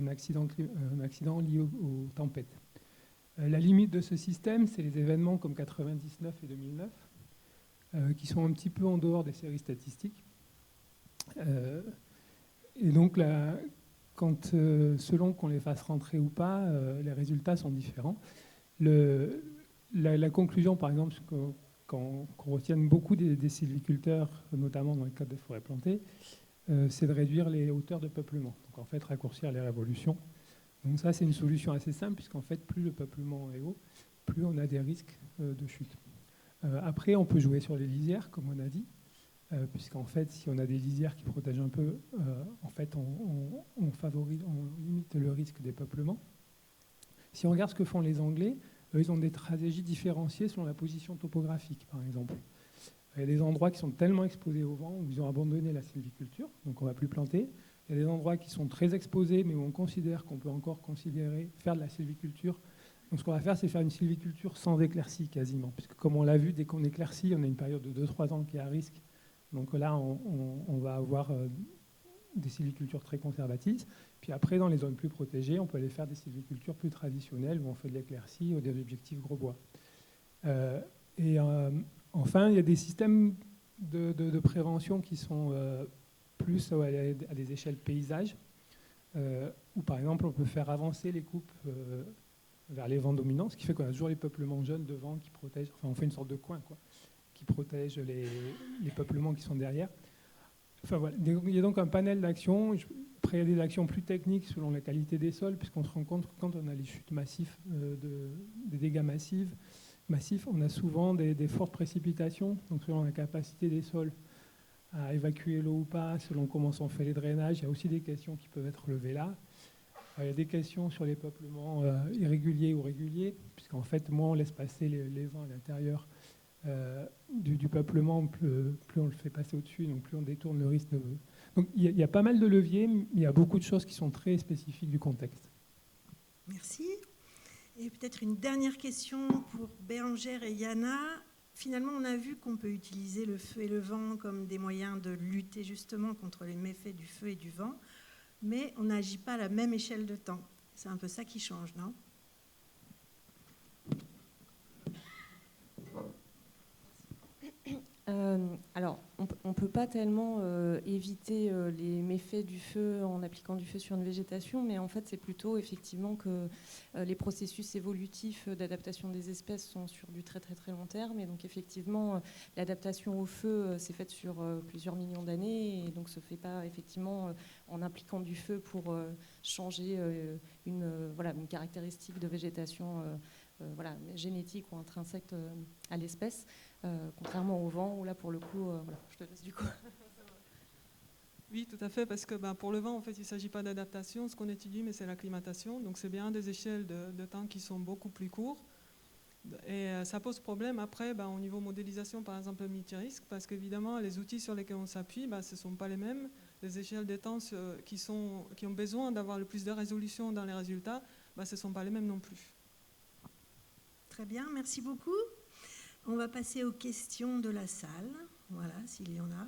accident lié aux tempêtes. La limite de ce système, c'est les événements comme 99 et 2009, qui sont un petit peu en dehors des séries statistiques. Et donc, selon qu'on les fasse rentrer ou pas, les résultats sont différents. La conclusion, par exemple, qu'on retienne beaucoup des sylviculteurs, notamment dans le cadre des forêts plantées, c'est de réduire les hauteurs de peuplement. Donc, en fait, raccourcir les révolutions. Donc ça, c'est une solution assez simple, puisqu'en fait, plus le peuplement est haut, plus on a des risques de chute. Après, on peut jouer sur les lisières, comme on a dit, puisqu'en fait, si on a des lisières qui protègent un peu, en fait, on limite le risque des peuplements. Si on regarde ce que font les Anglais, ils ont des stratégies différenciées selon la position topographique, par exemple. Il y a des endroits qui sont tellement exposés au vent où ils ont abandonné la sylviculture, donc on ne va plus planter. Il y a des endroits qui sont très exposés, mais où on considère qu'on peut encore faire de la sylviculture. Donc ce qu'on va faire, c'est faire une sylviculture sans éclaircie quasiment, puisque comme on l'a vu, dès qu'on éclaircit, on a une période de 2-3 ans qui est à risque. Donc là, on va avoir des sylvicultures très conservatrices. Puis après, dans les zones plus protégées, on peut aller faire des sylvicultures plus traditionnelles où on fait de l'éclaircie ou des objectifs gros bois. Enfin, il y a des systèmes de prévention qui sont plus à des échelles paysage, où par exemple, on peut faire avancer les coupes vers les vents dominants, ce qui fait qu'on a toujours les peuplements jeunes devant qui protègent, enfin on fait une sorte de coin, quoi, qui protège les peuplements qui sont derrière. Enfin, voilà. Il y a donc un panel d'actions. Après, il y a des actions plus techniques selon la qualité des sols, puisqu'on se rend compte que quand on a les chutes massives, des dégâts massifs, on a souvent des fortes précipitations. Donc selon la capacité des sols à évacuer l'eau ou pas, selon comment sont faits les drainages, il y a aussi des questions qui peuvent être levées là. Il y a des questions sur les peuplements irréguliers ou réguliers, puisqu'en fait, moins on laisse passer les vents à l'intérieur du peuplement, plus on le fait passer au-dessus, donc plus on détourne le risque de... Donc il y a pas mal de leviers, mais il y a beaucoup de choses qui sont très spécifiques du contexte. Merci. Et peut-être une dernière question pour Bérengère et Yana. Finalement, on a vu qu'on peut utiliser le feu et le vent comme des moyens de lutter justement contre les méfaits du feu et du vent, mais on n'agit pas à la même échelle de temps. C'est un peu ça qui change, non ? Alors, on ne peut pas tellement éviter les méfaits du feu en appliquant du feu sur une végétation, mais en fait, c'est plutôt effectivement que les processus évolutifs d'adaptation des espèces sont sur du très très très long terme. Et donc, effectivement, l'adaptation au feu s'est faite sur plusieurs millions d'années et donc se fait pas effectivement en appliquant du feu pour changer une caractéristique de végétation génétique ou intrinsèque à l'espèce. Contrairement au vent, où là, pour le coup, je te laisse du coup. Oui, tout à fait, parce que pour le vent, en fait, il ne s'agit pas d'adaptation. Ce qu'on étudie, mais c'est l'acclimatation. Donc, c'est bien des échelles de temps qui sont beaucoup plus courtes. Et ça pose problème après, au niveau modélisation, par exemple, multirisque, parce qu'évidemment, les outils sur lesquels on s'appuie, ce ne sont pas les mêmes. Les échelles de temps qui ont besoin d'avoir le plus de résolution dans les résultats, ce ne sont pas les mêmes non plus. Très bien, merci beaucoup. On va passer aux questions de la salle. Voilà, s'il y en a.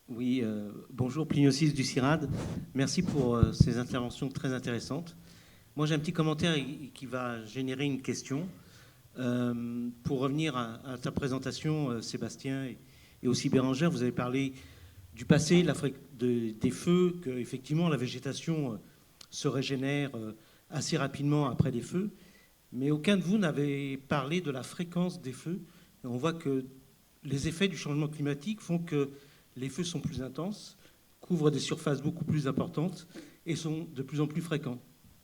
Oui, bonjour, Pliniosis du CIRAD. Merci pour ces interventions très intéressantes. Moi, j'ai un petit commentaire qui va générer une question. Pour revenir à ta présentation, Sébastien, et aussi Bérangère, vous avez parlé du passé, des feux, qu'effectivement la végétation se régénère assez rapidement après les feux, mais aucun de vous n'avait parlé de la fréquence des feux. Et on voit que les effets du changement climatique font que les feux sont plus intenses, couvrent des surfaces beaucoup plus importantes et sont de plus en plus fréquents.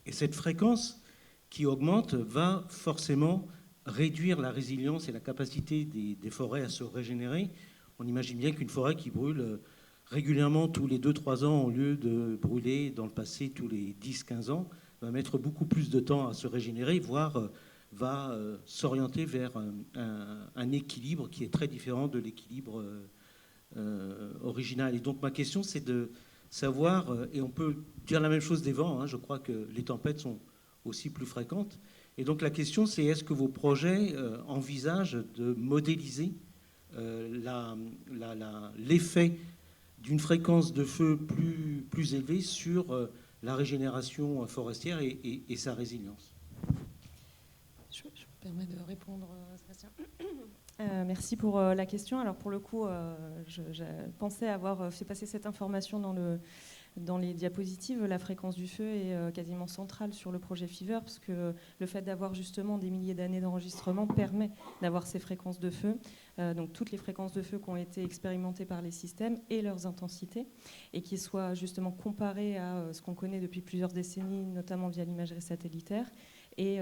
Et cette fréquence qui augmente va forcément réduire la résilience et la capacité des forêts à se régénérer. On imagine bien qu'une forêt qui brûle régulièrement tous les 2-3 ans au lieu de brûler dans le passé tous les 10-15 ans va mettre beaucoup plus de temps à se régénérer, voire va s'orienter vers un équilibre qui est très différent de l'équilibre original. Et donc ma question, c'est de savoir, et on peut dire la même chose des vents, je crois que les tempêtes sont aussi plus fréquentes. Et donc la question, c'est est-ce que vos projets envisagent de modéliser l'effet d'une fréquence de feu plus élevée sur la régénération forestière et sa résilience? Je me permets de répondre, Sébastien. Merci pour la question. Alors pour le coup, je pensais avoir fait passer cette information dans les diapositives. La fréquence du feu est quasiment centrale sur le projet Fever, parce que le fait d'avoir justement des milliers d'années d'enregistrement permet d'avoir ces fréquences de feu. Donc toutes les fréquences de feu qui ont été expérimentées par les systèmes et leurs intensités, et qui soient justement comparées à ce qu'on connaît depuis plusieurs décennies, notamment via l'imagerie satellitaire. Et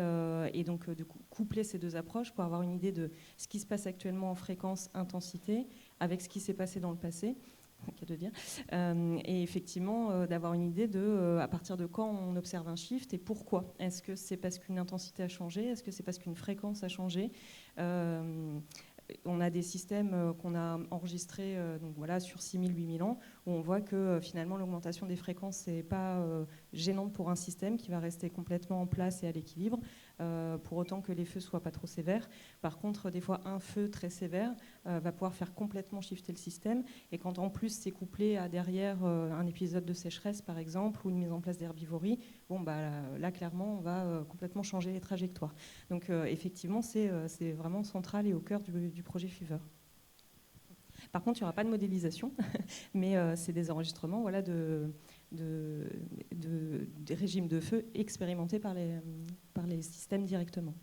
donc, de coupler ces deux approches pour avoir une idée de ce qui se passe actuellement en fréquence-intensité avec ce qui s'est passé dans le passé, qu'à de dire, et effectivement d'avoir une idée de à partir de quand on observe un shift et pourquoi. Est-ce que c'est parce qu'une intensité a changé? Est-ce que c'est parce qu'une fréquence a changé? On a des systèmes qu'on a enregistrés sur 6000, 8000 ans, où on voit que finalement l'augmentation des fréquences n'est pas gênante pour un système qui va rester complètement en place et à l'équilibre, pour autant que les feux ne soient pas trop sévères. Par contre, des fois, un feu très sévère va pouvoir faire complètement shifter le système, et quand en plus c'est couplé à derrière un épisode de sécheresse, par exemple, ou une mise en place d'herbivorie, là, clairement, on va complètement changer les trajectoires. Donc, effectivement, c'est vraiment central et au cœur du projet Fever. Par contre, il n'y aura pas de modélisation, mais c'est des enregistrements des régimes de feu expérimentés par les systèmes directement.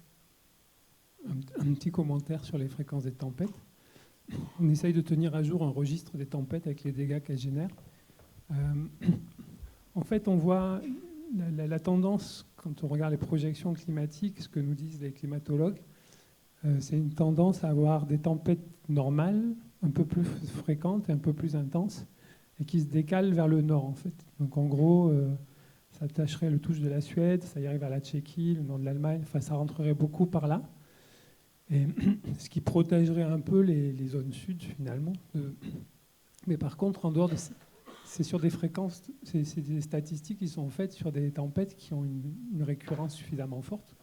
Un petit commentaire sur les fréquences des tempêtes. On essaye de tenir à jour un registre des tempêtes avec les dégâts qu'elles génèrent. En fait, on voit la tendance, quand on regarde les projections climatiques, ce que nous disent les climatologues, c'est une tendance à avoir des tempêtes normales, un peu plus fréquentes et un peu plus intenses, et qui se décalent vers le nord, en fait. Donc, en gros, ça toucherait le touche de la Suède, ça y arrive à la Tchéquie, le nord de l'Allemagne, enfin, ça rentrerait beaucoup par là. Et ce qui protégerait un peu les zones sud, finalement. Mais par contre, en dehors de... C'est sur des fréquences, c'est des statistiques qui sont faites sur des tempêtes qui ont une récurrence suffisamment forte,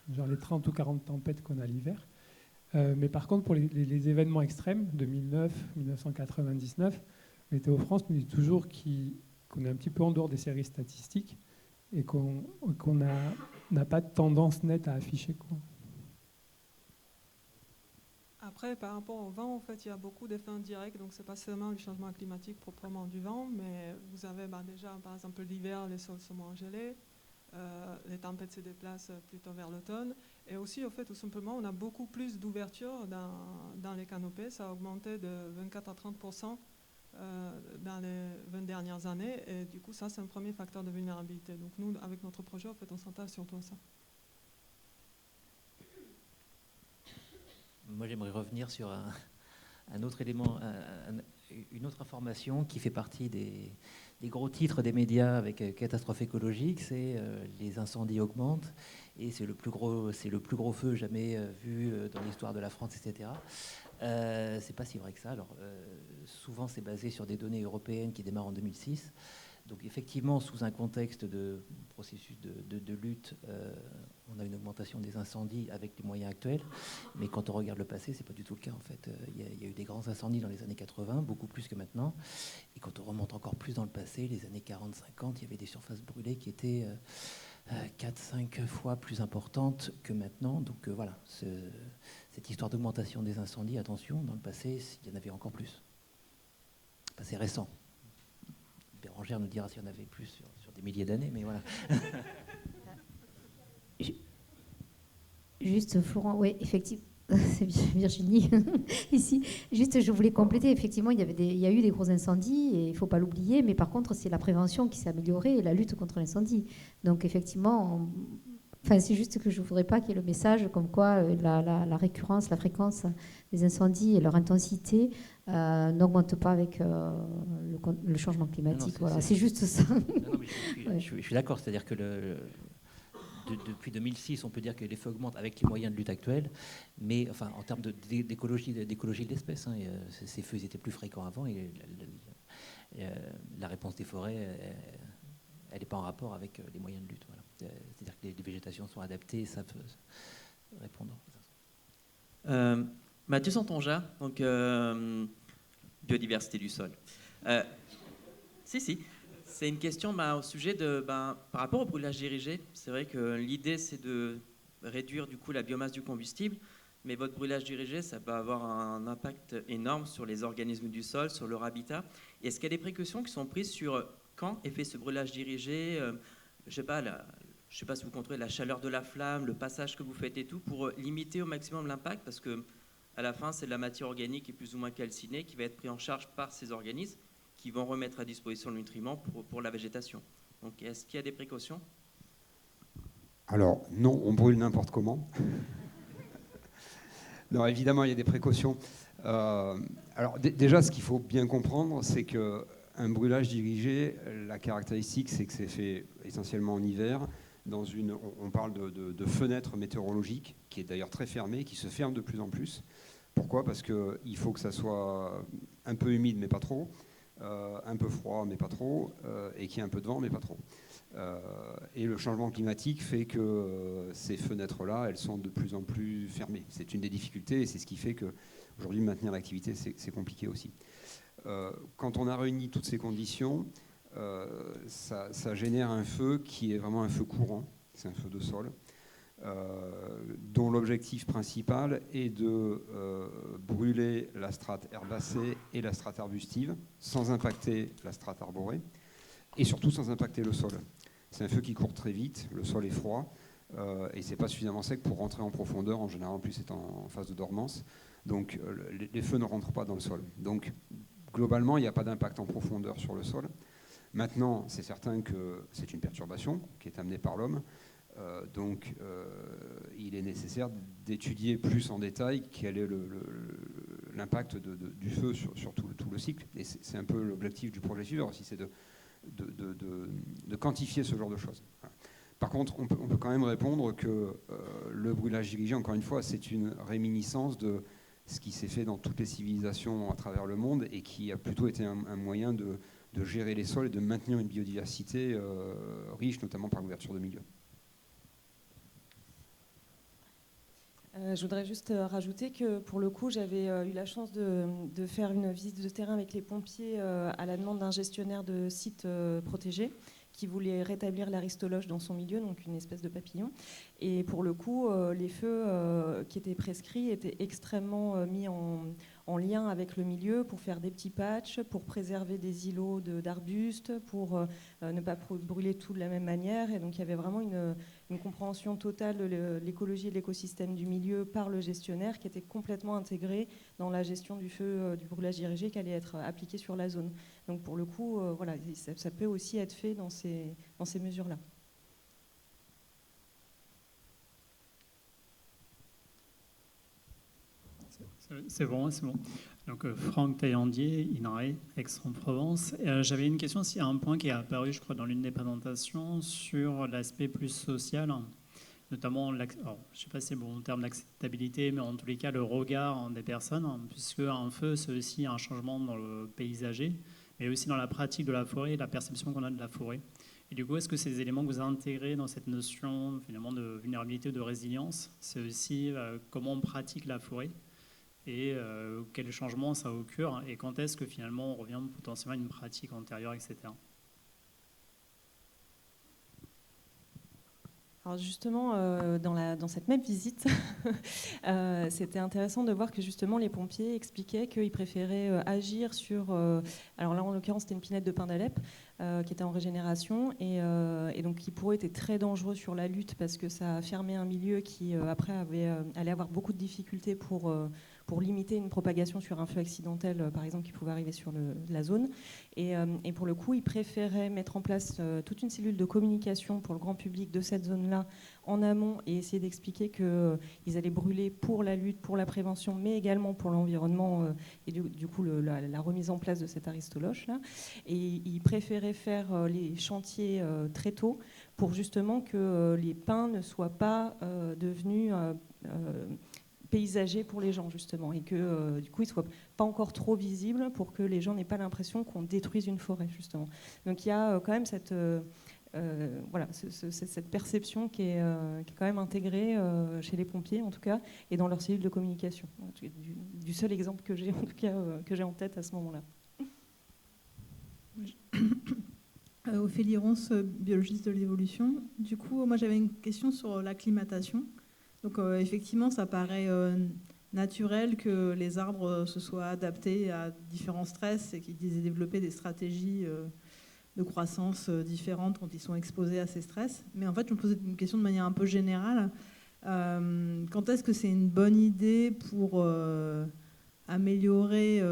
genre les 30 ou 40 tempêtes qu'on a l'hiver. Mais par contre, pour les événements extrêmes, 2009, 1999, Météo France nous dit toujours qu'on est un petit peu en dehors des séries statistiques et qu'on n'a pas de tendance nette à afficher, quoi. Après, par rapport au vent, en fait, il y a beaucoup d'effets indirects. Donc, ce n'est pas seulement le changement climatique proprement du vent, mais vous avez déjà, par exemple, l'hiver, les sols sont moins gelés, les tempêtes se déplacent plutôt vers l'automne. Et aussi, au fait, tout simplement, on a beaucoup plus d'ouverture dans les canopées. Ça a augmenté de 24 à 30% dans les 20 dernières années. Et du coup, ça, c'est un premier facteur de vulnérabilité. Donc, nous, avec notre projet, en fait, on s'attache surtout à ça. Moi, j'aimerais revenir sur un autre élément, une autre information qui fait partie des gros titres des médias avec catastrophe écologique, c'est les incendies augmentent et c'est le plus gros feu jamais vu dans l'histoire de la France, etc. C'est pas si vrai que ça. Alors, souvent, c'est basé sur des données européennes qui démarrent en 2006. Donc effectivement, sous un contexte de processus de lutte, on a une augmentation des incendies avec les moyens actuels. Mais quand on regarde le passé, c'est pas du tout le cas en fait. Il y a eu des grands incendies dans les années 80, beaucoup plus que maintenant. Et quand on remonte encore plus dans le passé, les années 40-50, il y avait des surfaces brûlées qui étaient 4-5 fois plus importantes que maintenant. Donc voilà, cette histoire d'augmentation des incendies, attention, dans le passé, il y en avait encore plus. C'est récent. Bérangère nous dira s'il y en avait plus sur des milliers d'années, mais voilà. Juste, Florent, oui, effectivement, c'est Virginie, ici. Juste, je voulais compléter, effectivement, il y a eu des gros incendies, et il ne faut pas l'oublier, mais par contre, c'est la prévention qui s'est améliorée et la lutte contre l'incendie. Donc, effectivement, c'est juste que je ne voudrais pas qu'il y ait le message comme quoi la récurrence, la fréquence des incendies et leur intensité n'augmentent pas avec le changement climatique. Non, voilà, c'est juste ça. Non, je suis d'accord, c'est-à-dire que depuis 2006, on peut dire que les feux augmentent avec les moyens de lutte actuels, mais enfin, en termes d'écologie de l'espèce, hein, ces feux étaient plus fréquents avant et la réponse des forêts, elle n'est pas en rapport avec les moyens de lutte. Voilà. C'est-à-dire que les végétations sont adaptées et ça peut répondre. Mathieu Santonja, donc biodiversité du sol. Si. C'est une question au sujet par rapport au brûlage dirigé. C'est vrai que l'idée, c'est de réduire du coup la biomasse du combustible, mais votre brûlage dirigé, ça peut avoir un impact énorme sur les organismes du sol, sur leur habitat. Est-ce qu'il y a des précautions qui sont prises sur quand est fait ce brûlage dirigé, je sais pas si vous contrôlez la chaleur de la flamme, le passage que vous faites et tout, pour limiter au maximum l'impact, parce que à la fin, c'est de la matière organique qui est plus ou moins calcinée qui va être prise en charge par ces organismes qui vont remettre à disposition le nutriment pour la végétation. Donc, est-ce qu'il y a des précautions ? Alors, non, on brûle n'importe comment. Non, évidemment, il y a des précautions. Alors, déjà, ce qu'il faut bien comprendre, c'est qu'un brûlage dirigé, la caractéristique, c'est que c'est fait essentiellement en hiver. On parle de fenêtre météorologique, qui est d'ailleurs très fermée, qui se ferme de plus en plus. Pourquoi ? Parce qu'il faut que ça soit un peu humide, mais pas trop. Un peu froid, mais pas trop, et qu'il y ait un peu de vent, mais pas trop. Et le changement climatique fait que ces fenêtres-là, elles sont de plus en plus fermées. C'est une des difficultés, et c'est ce qui fait qu'aujourd'hui, maintenir l'activité, c'est compliqué aussi. Quand on a réuni toutes ces conditions, ça génère un feu qui est vraiment un feu courant, c'est un feu de sol, dont l'objectif principal est de brûler la strate herbacée et la strate arbustive sans impacter la strate arborée et surtout sans impacter le sol. C'est un feu qui court très vite, le sol est froid et c'est pas suffisamment sec pour rentrer en profondeur. En général, en plus, c'est en phase de dormance. Donc les feux ne rentrent pas dans le sol. Donc globalement, il n'y a pas d'impact en profondeur sur le sol. Maintenant, c'est certain que c'est une perturbation qui est amenée par l'homme. Donc, il est nécessaire d'étudier plus en détail quel est l'impact du feu sur tout le cycle. Et c'est un peu l'objectif du projet Fever aussi, c'est de quantifier ce genre de choses. Voilà. Par contre, on peut quand même répondre que le brûlage dirigé, encore une fois, c'est une réminiscence de ce qui s'est fait dans toutes les civilisations à travers le monde et qui a plutôt été un moyen de gérer les sols et de maintenir une biodiversité riche, notamment par l'ouverture de milieux. Je voudrais juste rajouter que pour le coup, j'avais eu la chance de faire une visite de terrain avec les pompiers à la demande d'un gestionnaire de site protégé qui voulait rétablir l'aristoloche dans son milieu, donc une espèce de papillon. Et pour le coup, les feux qui étaient prescrits étaient extrêmement mis en lien avec le milieu pour faire des petits patchs, pour préserver des îlots d'arbustes, pour ne pas brûler tout de la même manière. Et donc il y avait vraiment une compréhension totale de l'écologie et de l'écosystème du milieu par le gestionnaire qui était complètement intégré dans la gestion du feu, du brûlage dirigé qui allait être appliqué sur la zone. Donc pour le coup, voilà, ça peut aussi être fait dans ces mesures-là. C'est bon. Donc Franck Taillandier, INRAE, Aix-en-Provence. J'avais une question aussi à un point qui est apparu, je crois, dans l'une des présentations sur l'aspect plus social, notamment, alors, je ne sais pas si c'est bon en termes d'acceptabilité, mais en tous les cas, le regard des personnes, puisque un feu, c'est aussi un changement dans le paysager, mais aussi dans la pratique de la forêt et la perception qu'on a de la forêt. Et du coup, est-ce que ces éléments que vous avez intégrés dans cette notion finalement de vulnérabilité ou de résilience, c'est aussi comment on pratique la forêt et quel changement ça occure et quand est-ce que finalement on revient potentiellement à une pratique antérieure, etc. Alors justement, dans cette même visite, c'était intéressant de voir que justement les pompiers expliquaient qu'ils préféraient agir sur... alors là, en l'occurrence, c'était une pinette de pin d'Alep qui était en régénération et donc qui pour eux était très dangereux sur la lutte parce que ça fermait un milieu qui après allait avoir beaucoup de difficultés pour limiter une propagation sur un feu accidentel, par exemple, qui pouvait arriver sur la zone. Et pour le coup, ils préféraient mettre en place toute une cellule de communication pour le grand public de cette zone-là en amont et essayer d'expliquer qu'ils allaient brûler pour la lutte, pour la prévention, mais également pour l'environnement et du coup la remise en place de cette aristoloche-là. Et ils préféraient faire les chantiers très tôt pour justement que les pins ne soient pas devenus... paysagers pour les gens justement et que du coup ils ne soient pas encore trop visibles pour que les gens n'aient pas l'impression qu'on détruise une forêt justement. Donc il y a quand même cette perception qui est quand même intégrée chez les pompiers en tout cas et dans leur cellule de communication. Du seul exemple que j'ai en tout cas que j'ai en tête à ce moment-là. Ophélie Ronce, biologiste de l'évolution. Du coup, moi j'avais une question sur l'acclimatation. Donc effectivement, ça paraît naturel que les arbres se soient adaptés à différents stress et qu'ils aient développé des stratégies de croissance différentes quand ils sont exposés à ces stress. Mais en fait, je me posais une question de manière un peu générale. Quand est-ce que c'est une bonne idée pour améliorer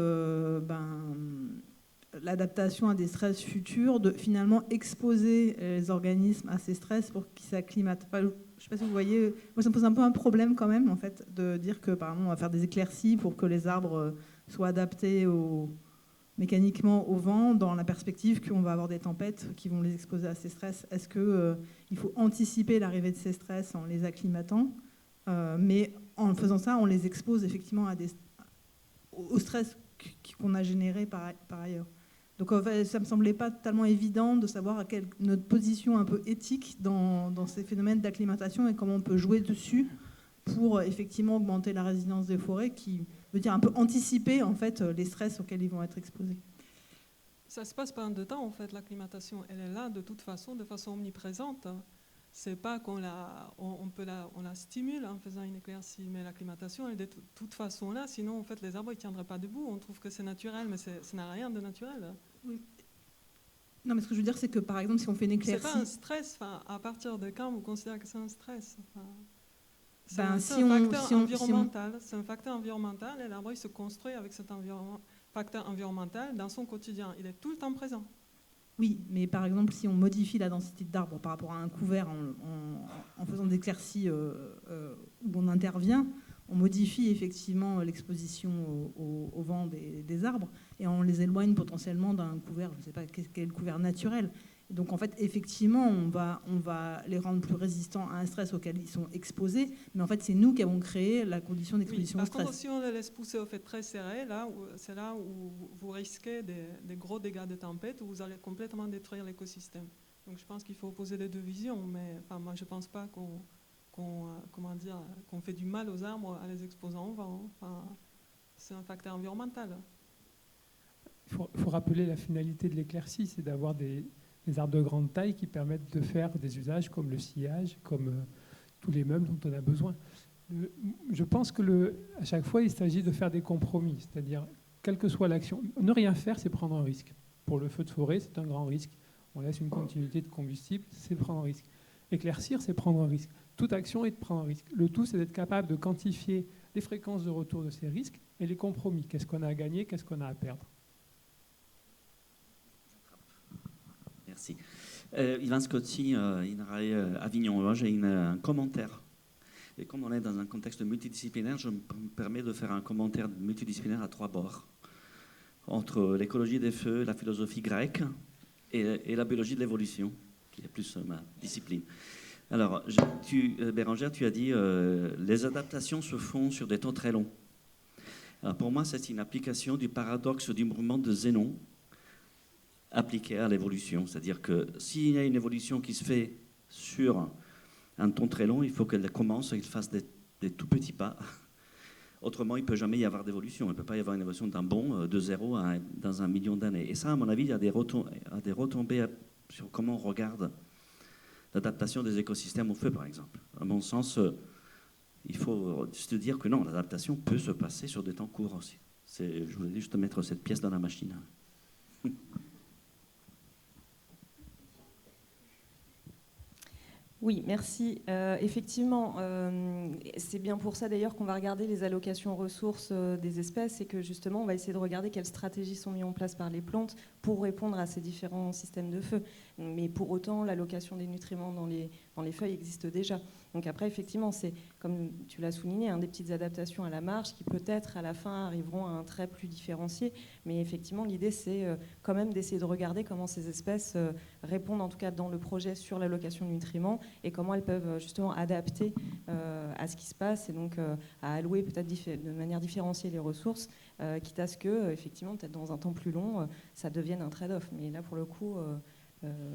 l'adaptation à des stress futurs, de finalement exposer les organismes à ces stress pour qu'ils s'acclimatent? Je ne sais pas si vous voyez, moi ça me pose un peu un problème quand même en fait, de dire que par exemple on va faire des éclaircies pour que les arbres soient adaptés mécaniquement au vent dans la perspective qu'on va avoir des tempêtes qui vont les exposer à ces stress. Est-ce qu'il faut anticiper l'arrivée de ces stress en les acclimatant, mais en faisant ça on les expose effectivement au stress qu'on a généré par ailleurs? Donc en fait, ça ne me semblait pas tellement évident de savoir notre position un peu éthique dans ces phénomènes d'acclimatation et comment on peut jouer dessus pour effectivement augmenter la résilience des forêts, qui veut dire un peu anticiper en fait les stress auxquels ils vont être exposés. Ça se passe pas en deux temps en fait, l'acclimatation. Elle est là de toute façon, de façon omniprésente. C'est pas qu'on la stimule en faisant une éclaircie, mais l'acclimatation elle est de toute façon là, sinon en fait les arbres ne tiendraient pas debout. On trouve que c'est naturel, mais ça n'a rien de naturel. Oui. Non, mais ce que je veux dire, c'est que par exemple, si on fait une éclaircie... C'est pas un stress, à partir de quand vous considérez que c'est un stress? C'est un facteur environnemental et l'arbre il se construit avec cet facteur environnemental dans son quotidien. Il est tout le temps présent. Oui, mais par exemple, si on modifie la densité d'arbres par rapport à un couvert en faisant des éclaircies où on intervient, on modifie effectivement l'exposition au vent des arbres et on les éloigne potentiellement d'un couvert, je ne sais pas quel est le couvert naturel. Et donc en fait, effectivement, on va les rendre plus résistants à un stress auquel ils sont exposés, mais en fait, c'est nous qui avons créé la condition d'exposition au Par contre, stress. si on les laisse pousser au fait très serré, c'est là où vous risquez des gros dégâts de tempête, où vous allez complètement détruire l'écosystème. Donc je pense qu'il faut opposer les deux visions, mais enfin, moi je ne pense pas qu'on fait du mal aux arbres en les exposant au vent. Enfin, c'est un facteur environnemental. Il faut rappeler la finalité de l'éclaircie, c'est d'avoir des arbres de grande taille qui permettent de faire des usages comme le sillage, comme tous les meubles dont on a besoin. Je pense que à chaque fois, il s'agit de faire des compromis, c'est-à-dire, quelle que soit l'action, ne rien faire, c'est prendre un risque. Pour le feu de forêt, c'est un grand risque. On laisse une continuité de combustible, c'est prendre un risque. Éclaircir, c'est prendre un risque. Toute action est de prendre un risque. Le tout, c'est d'être capable de quantifier les fréquences de retour de ces risques et les compromis. Qu'est-ce qu'on a à gagner, qu'est-ce qu'on a à perdre. Merci. Yvan Scotti, INRAE Avignon. J'ai un commentaire. Et comme on est dans un contexte multidisciplinaire, je me permets de faire un commentaire multidisciplinaire à 3 bords. Entre l'écologie des feux, la philosophie grecque et la biologie de l'évolution, qui est plus ma discipline. Alors, Bérangère, tu as dit les adaptations se font sur des temps très longs. Alors, pour moi, c'est une application du paradoxe du mouvement de Zénon, appliquée à l'évolution. C'est-à-dire que s'il y a une évolution qui se fait sur un temps très long, il faut qu'elle commence, qu'il fasse des tout petits pas. Autrement, il ne peut jamais y avoir d'évolution. Il ne peut pas y avoir une évolution d'un bond de 0 dans 1 million d'années. Et ça, à mon avis, il y a des retombées sur comment on regarde l'adaptation des écosystèmes au feu, par exemple. À mon sens, il faut se dire que non, l'adaptation peut se passer sur des temps courts aussi. Je voulais juste mettre cette pièce dans la machine. Oui, merci. Effectivement, c'est bien pour ça d'ailleurs qu'on va regarder les allocations ressources des espèces et que justement on va essayer de regarder quelles stratégies sont mises en place par les plantes pour répondre à ces différents systèmes de feu. Mais pour autant, l'allocation des nutriments dans les feuilles existe déjà. Donc après, effectivement, c'est, comme tu l'as souligné, des petites adaptations à la marge qui peut-être à la fin arriveront à un trait plus différencié. Mais effectivement, l'idée, c'est quand même d'essayer de regarder comment ces espèces répondent, en tout cas dans le projet, sur l'allocation de nutriments et comment elles peuvent justement adapter à ce qui se passe et donc à allouer peut-être de manière différenciée les ressources, quitte à ce que, effectivement, peut-être dans un temps plus long, ça devienne un trade-off. Mais là, pour le coup,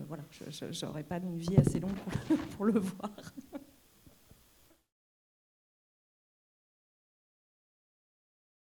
voilà, je n'aurais pas une vie assez longue pour le voir.